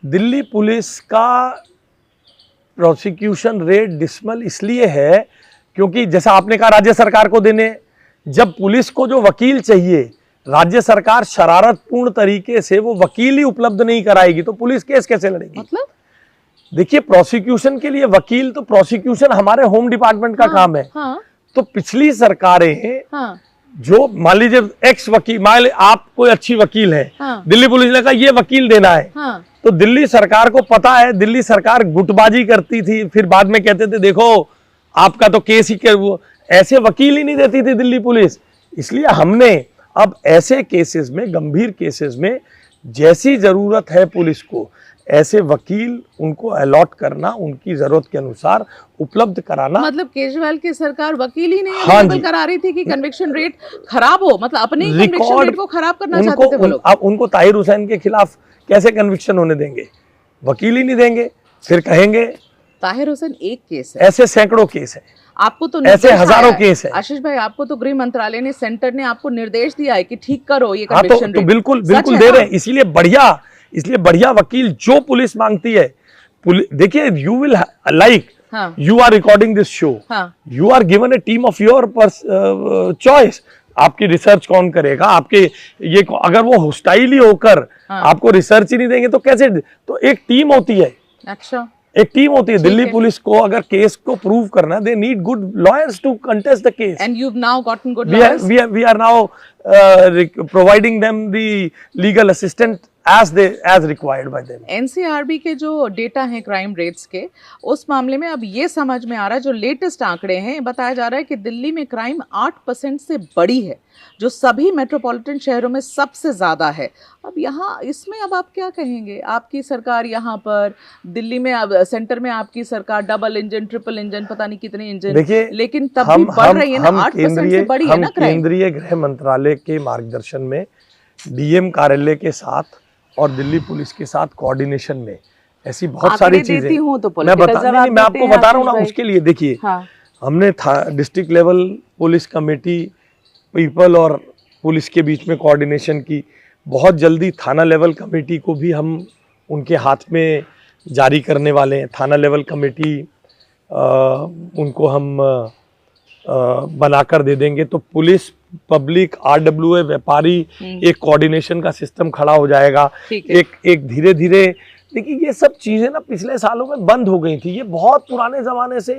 [SPEAKER 3] दिल्ली पुलिस का प्रोसिक्यूशन रेट डिसमल इसलिए है क्योंकि जैसा आपने कहा राज्य सरकार को देने, जब पुलिस को जो वकील चाहिए, राज्य सरकार शरारतपूर्ण तरीके से वो वकील ही उपलब्ध नहीं कराएगी तो पुलिस केस कैसे लड़ेगी?
[SPEAKER 1] मतलब
[SPEAKER 3] देखिए, प्रोसिक्यूशन के लिए वकील, तो प्रोसिक्यूशन हमारे होम डिपार्टमेंट का काम है। तो पिछली सरकारें जो मान लीजिए एक्स वकील, मान लीजिए आप कोई अच्छी वकील है, दिल्ली पुलिस ने कहा ये वकील देना है, तो दिल्ली सरकार को पता है, दिल्ली सरकार गुटबाजी करती थी, फिर बाद में कहते थे देखो आपका तो केस ही कर, वो ऐसे वकील ही नहीं देती थी दिल्ली पुलिस। इसलिए हमने अब ऐसे केसेस में, गंभीर केसेस में जैसी जरूरत है पुलिस को, ऐसे वकील उनको अलॉट करना, उनकी जरूरत के अनुसार उपलब्ध कराना।
[SPEAKER 1] मतलब केजरीवाल की सरकार वकील ही नहीं अवेलेबल करा रही थी कि कन्विक्शन रेट खराब हो, मतलब अपने ही कन्विक्शन रेट को खराब करना चाहते थे वो लोग।
[SPEAKER 3] अब उनको ताहिर हुसैन के खिलाफ कैसे कन्विक्शन होने देंगे? वकील ही नहीं देंगे, फिर कहेंगे
[SPEAKER 1] ताहिर हुसैन एक केस है,
[SPEAKER 3] ऐसे सैकड़ों केस है,
[SPEAKER 1] आपको तो
[SPEAKER 3] ऐसे हजारों केस है।
[SPEAKER 1] आशीष भाई, आपको तो गृह मंत्रालय ने, सेंटर ने आपको निर्देश दिया है कि ठीक करो ये
[SPEAKER 3] हाँ,
[SPEAKER 1] कन्विक्शन
[SPEAKER 3] तो
[SPEAKER 1] रेट।
[SPEAKER 3] बिल्कुल दे रहे हैं। इसलिए बढ़िया वकील जो पुलिस मांगती है, देखिए you will like, you are recording this show, you are given a team of your choice. आपकी रिसर्च कौन करेगा? आपके ये अगर वो होस्टाइल ही होकर आपको रिसर्च ही नहीं देंगे तो कैसे? तो एक टीम होती है।
[SPEAKER 1] अच्छा,
[SPEAKER 3] एक टीम होती है दिल्ली पुलिस को, अगर केस को प्रूव करना, they need good lawyers to contest the case,
[SPEAKER 1] and you have now gotten good lawyers.
[SPEAKER 3] we are now providing them the legal assistance as required by them.
[SPEAKER 1] NCRB के जो data हैं crime rates के, उस मामले में अब ये समझ में आ रहा है, जो लेटेस्ट आंकड़े हैं, बताया जा रहा है कि दिल्ली में क्राइम 8% से बड़ी है, जो सभी मेट्रोपॉलिटन शहरों में सबसे ज्यादा है। अब यहाँ इसमें अब आप क्या कहेंगे? आपकी सरकार यहाँ पर दिल्ली में, अब सेंटर में आपकी सरकार डबल इंजन, ट्रिपल इंजन, पता नहीं कितने इंजन, लेकिन तब भी बढ़ रही है ना, 8% से बड़ी है ना क्राइम।
[SPEAKER 3] केंद्रीय गृह मंत्रालय के मार्गदर्शन में डीएम कार्यालय के साथ और दिल्ली पुलिस के साथ कोऑर्डिनेशन में ऐसी बहुत सारी चीजें मैं आपको बता रहा हूँ ना। उसके लिए देखिए, हमने district level police committee, people और पुलिस के बीच में कोऑर्डिनेशन की। बहुत जल्दी थाना लेवल कमेटी को भी हम उनके हाथ में जारी करने वाले हैं। थाना लेवल कमेटी उनको हम बनाकर दे देंगे, तो पुलिस, पब्लिक, आरडब्ल्यूए, व्यापारी, एक कोऑर्डिनेशन का सिस्टम खड़ा हो जाएगा। एक धीरे धीरे देखिए ये सब चीजें ना पिछले सालों में बंद हो गई थी। ये बहुत पुराने जमाने से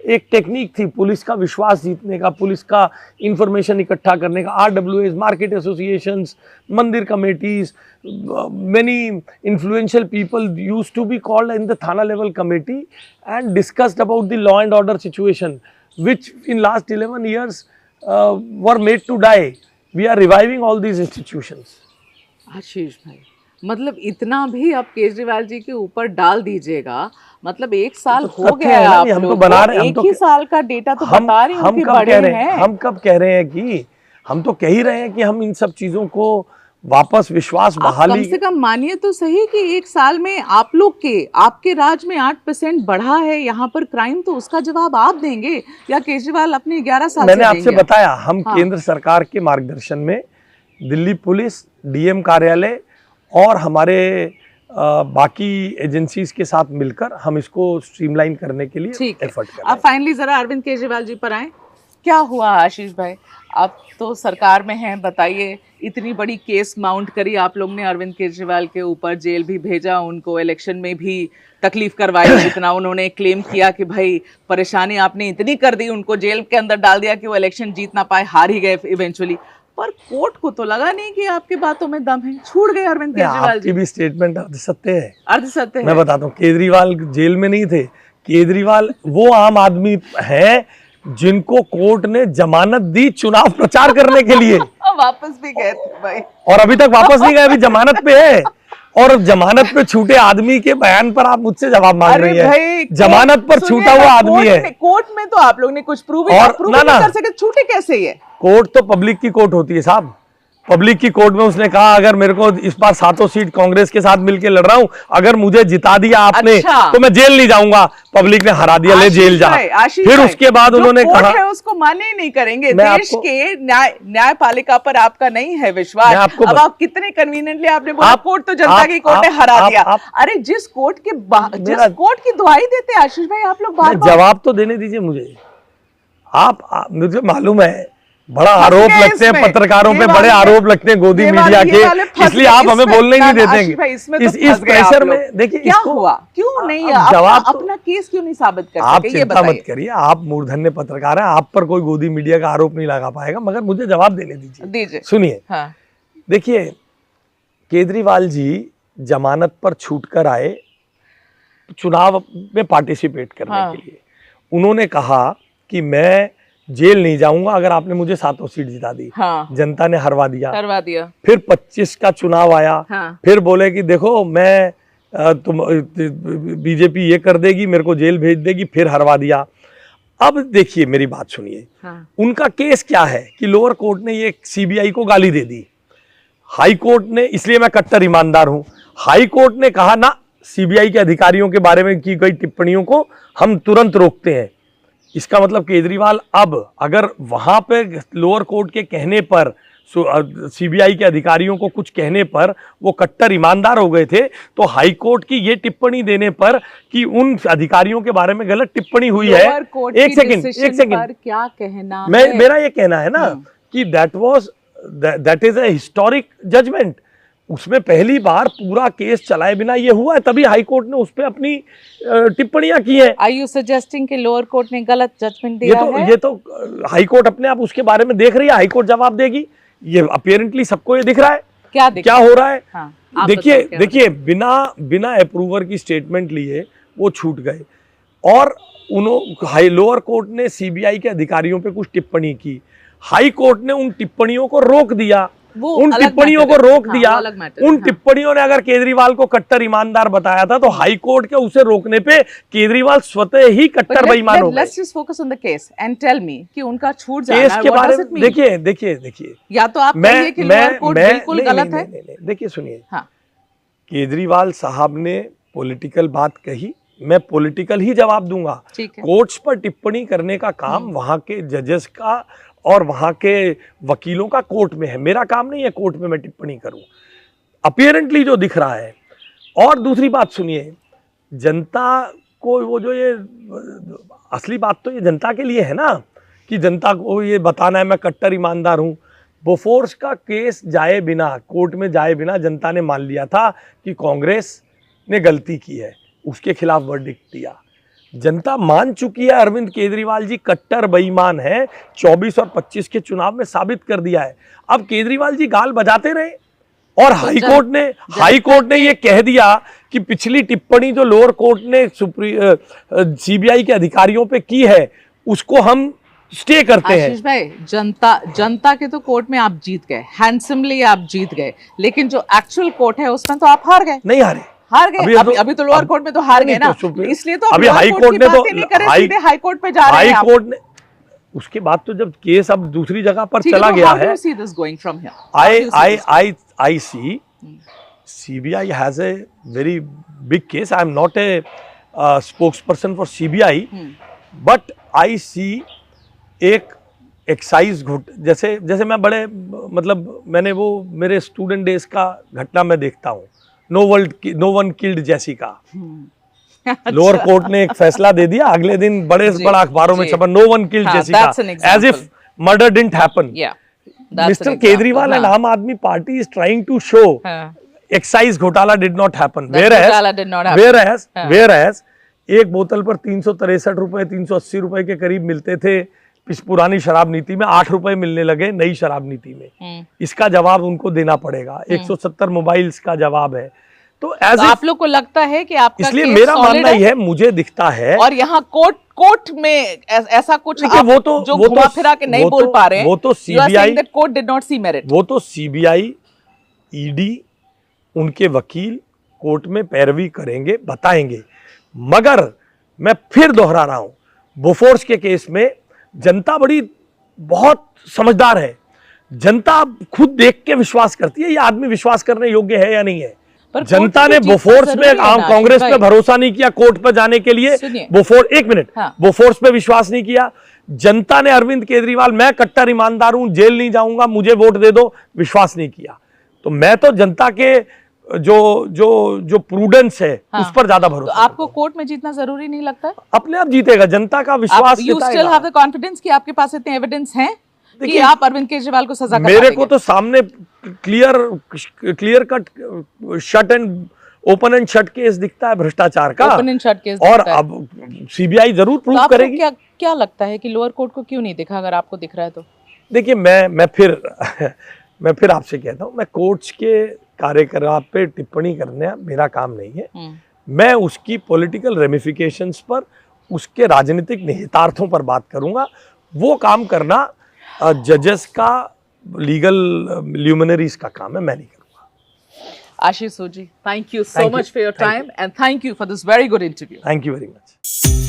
[SPEAKER 3] एक टेक्निक थी पुलिस का विश्वास जीतने का, पुलिस का इंफॉर्मेशन इकट्ठा करने का। RWAs, मार्केट एसोसिएशंस, मंदिर committees, many influential people used to be called in the Thana level committee and discussed about the law and order situation, which in last 11 years were made to die. We are reviving all these institutions.
[SPEAKER 2] आशीष भाई, मतलब इतना भी आप केजरीवाल जी के ऊपर डाल दीजिएगा, मतलब एक साल
[SPEAKER 3] तो
[SPEAKER 2] हो
[SPEAKER 3] तथ्य
[SPEAKER 2] गया
[SPEAKER 3] है
[SPEAKER 2] है
[SPEAKER 3] ना,
[SPEAKER 2] आप
[SPEAKER 3] ये हम तो
[SPEAKER 2] लोग
[SPEAKER 3] बना
[SPEAKER 2] को,
[SPEAKER 3] रहे हैं, हम
[SPEAKER 2] एक
[SPEAKER 3] तो
[SPEAKER 2] ही साल का डेटा तो बता रही हूँ कि
[SPEAKER 3] कब
[SPEAKER 2] बड़े
[SPEAKER 3] कह रहे हैं,
[SPEAKER 2] हैं।
[SPEAKER 3] हम कब कह रहे हैं कि हम तो कह ही रहे हैं कि हम इन सब चीजों को वापस विश्वास
[SPEAKER 2] आप
[SPEAKER 3] बहाली।
[SPEAKER 2] कम से कम मानिए तो सही कि एक साल में आप लोग के आपके राज में 8% बढ़ा है यहाँ पर क्राइम, तो उसका जवाब आप देंगे या केजरीवाल अपने 11 साल
[SPEAKER 3] मैंने
[SPEAKER 2] से
[SPEAKER 3] आपसे
[SPEAKER 2] देंगे?
[SPEAKER 3] बताया, हम
[SPEAKER 2] हाँ।
[SPEAKER 3] केंद्र सरकार के मार्गदर्शन में दिल्ली पुलिस, डीएम कार्यालय और हमारे बाकी एजेंसीज के साथ मिलकर हम इसको स्ट्रीमलाइन करने के लिए
[SPEAKER 2] ठीक है।
[SPEAKER 3] एफर्ट कर रहे
[SPEAKER 2] अब फाइनली जरा अरविंद केजरीवाल जी पर आए, क्या हुआ आशीष भाई? आप तो सरकार में हैं, बताइए, इतनी बड़ी केस माउंट करी आप लोग ने अरविंद केजरीवाल के ऊपर, जेल भी भेजा उनको, इलेक्शन में भी तकलीफ करवाई, इतना उन्होंने क्लेम किया कि भाई परेशानी आपने इतनी कर दी, उनको जेल के अंदर डाल दिया कि वो इलेक्शन जीत ना पाए, हार ही गए इवेंचुअली। पर कोर्ट को तो लगा नहीं कि आपकी बातों में दम है, छूट गए अरविंद
[SPEAKER 3] हैं।
[SPEAKER 2] केजरीवाल
[SPEAKER 3] आपकी
[SPEAKER 2] जी।
[SPEAKER 3] भी स्टेटमेंट अर्ध सत्य है।
[SPEAKER 2] अर्ध सत्य
[SPEAKER 3] मैं
[SPEAKER 2] है।
[SPEAKER 3] बताता हूँ, केजरीवाल जेल में नहीं थे। केजरीवाल वो आम आदमी है जिनको कोर्ट ने जमानत दी चुनाव प्रचार करने के लिए,
[SPEAKER 2] वापस भी गए थे भाई।
[SPEAKER 3] और अभी तक वापस नहीं गए, अभी जमानत पे है। और जमानत पे छूटे आदमी के बयान पर आप मुझसे जवाब मांग
[SPEAKER 2] अरे
[SPEAKER 3] रही
[SPEAKER 2] भाई,
[SPEAKER 3] है। जमानत पर छूटा हुआ आदमी है।
[SPEAKER 2] कोर्ट में तो आप लोग ने कुछ प्रूव
[SPEAKER 3] और
[SPEAKER 2] नहीं
[SPEAKER 3] ना,
[SPEAKER 2] कर सके, छूटे कैसे ये?
[SPEAKER 3] कोर्ट तो पब्लिक की कोर्ट होती है साहब। पब्लिक की कोर्ट में उसने कहा अगर मेरे को इस बार 7 सीट कांग्रेस के साथ मिलकर लड़ रहा हूं, अगर मुझे जिता दिया आपने,
[SPEAKER 2] अच्छा।
[SPEAKER 3] तो मैं जेल नहीं जाऊंगा। पब्लिक ने हरा दिया, ले जेल जा। फिर उसके बाद उन्होंने कहा
[SPEAKER 2] है उसको माने ही नहीं करेंगे।
[SPEAKER 3] मैं
[SPEAKER 2] देश के न्यायपालिका पर आपका नहीं है विश्वास। अब आप कितने कन्वीनियंटली आपने बोला कोर्ट तो जनता की कोर्ट ने हरा दिया। अरे जिस कोर्ट की दुहाई देते आशीष भाई आप लोग, बार
[SPEAKER 3] जवाब तो देने दीजिए मुझे। आप मुझे मालूम है बड़ा आरोप लगते हैं पत्रकारों पे, बड़े आरोप लगते हैं गोदी मीडिया के, इसलिए आप हमें बोलने ही नहीं देते। इस प्रेशर में देखिए
[SPEAKER 2] क्या हुआ, क्यों नहीं
[SPEAKER 3] जवाब
[SPEAKER 2] अपना केस क्यों नहीं साबित कर
[SPEAKER 3] आप
[SPEAKER 2] सके?
[SPEAKER 3] चिंता मत करिए, आप मूर्धन्य पत्रकार हैं, आप पर कोई गोदी मीडिया का आरोप नहीं लगा पाएगा, मगर मुझे जवाब देने दीजिए। सुनिए, देखिए केजरीवाल जी जमानत पर छूट कर आए चुनाव में पार्टिसिपेट करने के लिए। उन्होंने कहा कि मैं जेल नहीं जाऊंगा अगर आपने मुझे 7 सीट जिता दी। जनता ने हरवा दिया। फिर 25 का चुनाव आया। फिर बोले कि देखो मैं तुम बीजेपी ये कर देगी, मेरे को जेल भेज देगी, फिर हरवा दिया। अब देखिए मेरी बात सुनिए, उनका केस क्या है कि लोअर कोर्ट ने ये सीबीआई को गाली दे दी, हाई कोर्ट ने, इसलिए मैं कट्टर ईमानदार हूं, हाई कोर्ट ने कहा ना सीबीआई के अधिकारियों के बारे में की गई टिप्पणियों को हम तुरंत रोकते हैं। इसका मतलब केजरीवाल अब अगर वहां पे लोअर कोर्ट के कहने पर, सीबीआई के अधिकारियों को कुछ कहने पर वो कट्टर ईमानदार हो गए थे, तो हाई कोर्ट की ये टिप्पणी देने पर कि उन अधिकारियों के बारे में गलत टिप्पणी हुई है, एक सेकंड
[SPEAKER 2] क्या कहना
[SPEAKER 3] मेरा ये कहना है ना कि that is a historic judgment. उसमें पहली बार पूरा केस चलाए बिना ये हुआ है, तभी हाई कोर्ट ने उस पे अपनी टिप्पणियां की हैं।
[SPEAKER 2] Are you suggesting कि लोअर कोर्ट ने गलत जजमेंट दिया है?
[SPEAKER 3] ये तो हाई कोर्ट अपने आप उसके बारे में देख रही है, हाई कोर्ट जवाब देगी। ये अपीयरेंटली सबको ये दिख रहा है क्या हो रहा है। देखिए बिना अप्रूवर की स्टेटमेंट लिए वो छूट गए, और उन्होंने लोअर कोर्ट ने सीबीआई के अधिकारियों पे कुछ टिप्पणी की, हाई कोर्ट ने उन टिप्पणियों को रोक दिया। उन टिप्पणियों को रोक दिया। उन टिप्पणियों ने अगर केजरीवाल को कट्टर ईमानदार बताया था, तो हाई कोर्ट के उसे रोकने पे केजरीवाल स्वतः ही कट्टर बेईमान हो गए।
[SPEAKER 2] Let's just focus on the case and tell me कि उनका छूट जाना
[SPEAKER 3] केस के बारे में देखिए
[SPEAKER 2] या तो आप कहिए कि लोअर कोर्ट बिल्कुल गलत है।
[SPEAKER 3] देखिए सुनिए, केजरीवाल साहब ने पॉलिटिकल बात कही, मैं पॉलिटिकल ही जवाब दूंगा। कोर्ट्स पर टिप्पणी करने का काम वहां के जजेस का और वहां के वकीलों का कोर्ट में है, मेरा काम नहीं है कोर्ट में मैं टिप्पणी करूं। अपीयरेंटली जो दिख रहा है। और दूसरी बात सुनिए, जनता को वो जो ये असली बात तो ये जनता के लिए है ना, कि जनता को ये बताना है मैं कट्टर ईमानदार हूं। बोफोर्स का केस जाए बिना, कोर्ट में जाए बिना जनता ने मान लिया था कि कांग्रेस ने गलती की है, उसके खिलाफ वर्डिक्ट दिया। जनता मान चुकी है अरविंद केजरीवाल जी कट्टर बेईमान है, 24 और 25 के चुनाव में साबित कर दिया है। अब केजरीवाल जी गाल बजाते रहे और हाई कोर्ट ने ये कह दिया कि पिछली टिप्पणी जो लोअर कोर्ट ने सीबीआई के अधिकारियों पे की है उसको हम स्टे करते हैं।
[SPEAKER 1] आशीष भाई, जनता के तो कोर्ट में आप जीत गए, हैंडसमली आप जीत गए, लेकिन जो एक्चुअल कोर्ट है उसमें तो आप हार गए।
[SPEAKER 3] नहीं हारे,
[SPEAKER 1] अभी तो लोअर कोर्ट में तो हार गए ना, इसलिए तो
[SPEAKER 3] अभी हाई कोर्ट ने तो
[SPEAKER 1] हाई कोर्ट पे जा रहे हैं।
[SPEAKER 3] हाई कोर्ट ने उसके बाद तो जब केस अब दूसरी जगह पर चला गया है, I see CBI has a very big case. I am not a spokesperson for CBI, but I see एक एक्साइज जैसे मैं बड़े मतलब मैंने वो मेरे स्टूडेंट डेज का घटना में देखता हूँ, no one killed Jessica. Lower court ने एक फैसला दे दिया, अगले दिन बड़े अखबारों में छपा no one killed Jessica, as if murder didn't happen. Mister Kejriwal and Aam Aadmi Party is trying to show excise घोटाला डिड नॉट हैपन, whereas एक बोतल पर 363 रुपए 380 रुपए के करीब मिलते थे पुरानी शराब नीति में, 8 रुपए मिलने लगे नई शराब नीति में। इसका जवाब उनको देना पड़ेगा। 170 मोबाइल्स का जवाब है। तो
[SPEAKER 1] आप लोग को लगता है कि आपका
[SPEAKER 3] इसलिए मेरा मानना ही है, मुझे दिखता है,
[SPEAKER 1] और यहाँ कोर्ट में ऐसा कुछ
[SPEAKER 3] वो तो
[SPEAKER 1] जो घुमा फिरा के नहीं बोल पा रहे हैं,
[SPEAKER 3] वो तो CBI
[SPEAKER 1] court did not see merit,
[SPEAKER 3] वो तो सीबीआई ईडी उनके वकील कोर्ट में पैरवी करेंगे, बताएंगे। मगर मैं फिर दोहरा रहा हूं, बोफोर्स के केस में जनता बहुत समझदार है। जनता खुद देख के विश्वास करती है ये आदमी विश्वास करने योग्य है या नहीं है। जनता ने बोफोर्स में आम कांग्रेस पे भरोसा नहीं किया कोर्ट पर जाने के लिए, बोफोर्स पे विश्वास नहीं किया। जनता ने अरविंद केजरीवाल, मैं कट्टर ईमानदार हूं, जेल नहीं जाऊंगा, मुझे वोट दे दो, विश्वास नहीं किया। तो मैं तो जनता के जो प्रूडेंस है उस पर ज्यादा भरोसा।
[SPEAKER 1] तो आपको कोर्ट में जीतना जरूरी नहीं लगता है?
[SPEAKER 3] अपने आप जीतेगा, जनता का विश्वास।
[SPEAKER 1] You still have the confidence कि आपके पास इतने एविडेंस हैं कि आप अरविंद केजरीवाल को सजा करवा
[SPEAKER 3] मेरे को तो सामने clear cut shut and open and shut case दिखता है भ्रष्टाचार का,
[SPEAKER 1] ओपन एंड शट केस,
[SPEAKER 3] और अब सीबीआई जरूर प्रूव करेगी।
[SPEAKER 1] क्या लगता है कि लोअर कोर्ट को क्यों नहीं दिखा, अगर आपको दिख रहा है तो?
[SPEAKER 3] देखिए मैं फिर आपसे कहता हूँ, मैं कोर्ट्स के कार्यकलाप पे टिप्पणी करना मेरा काम नहीं है। मैं उसकी पॉलिटिकल रेमिफिकेशंस पर, उसके राजनीतिक निहितार्थों पर बात करूंगा। वो काम करना जजेस का, लीगल ल्यूमिनरीज का काम है, मैं नहीं करूंगा।
[SPEAKER 1] आशीष सोजी, thank you so much for your time and thank you for this very good interview.
[SPEAKER 3] Thank you very much.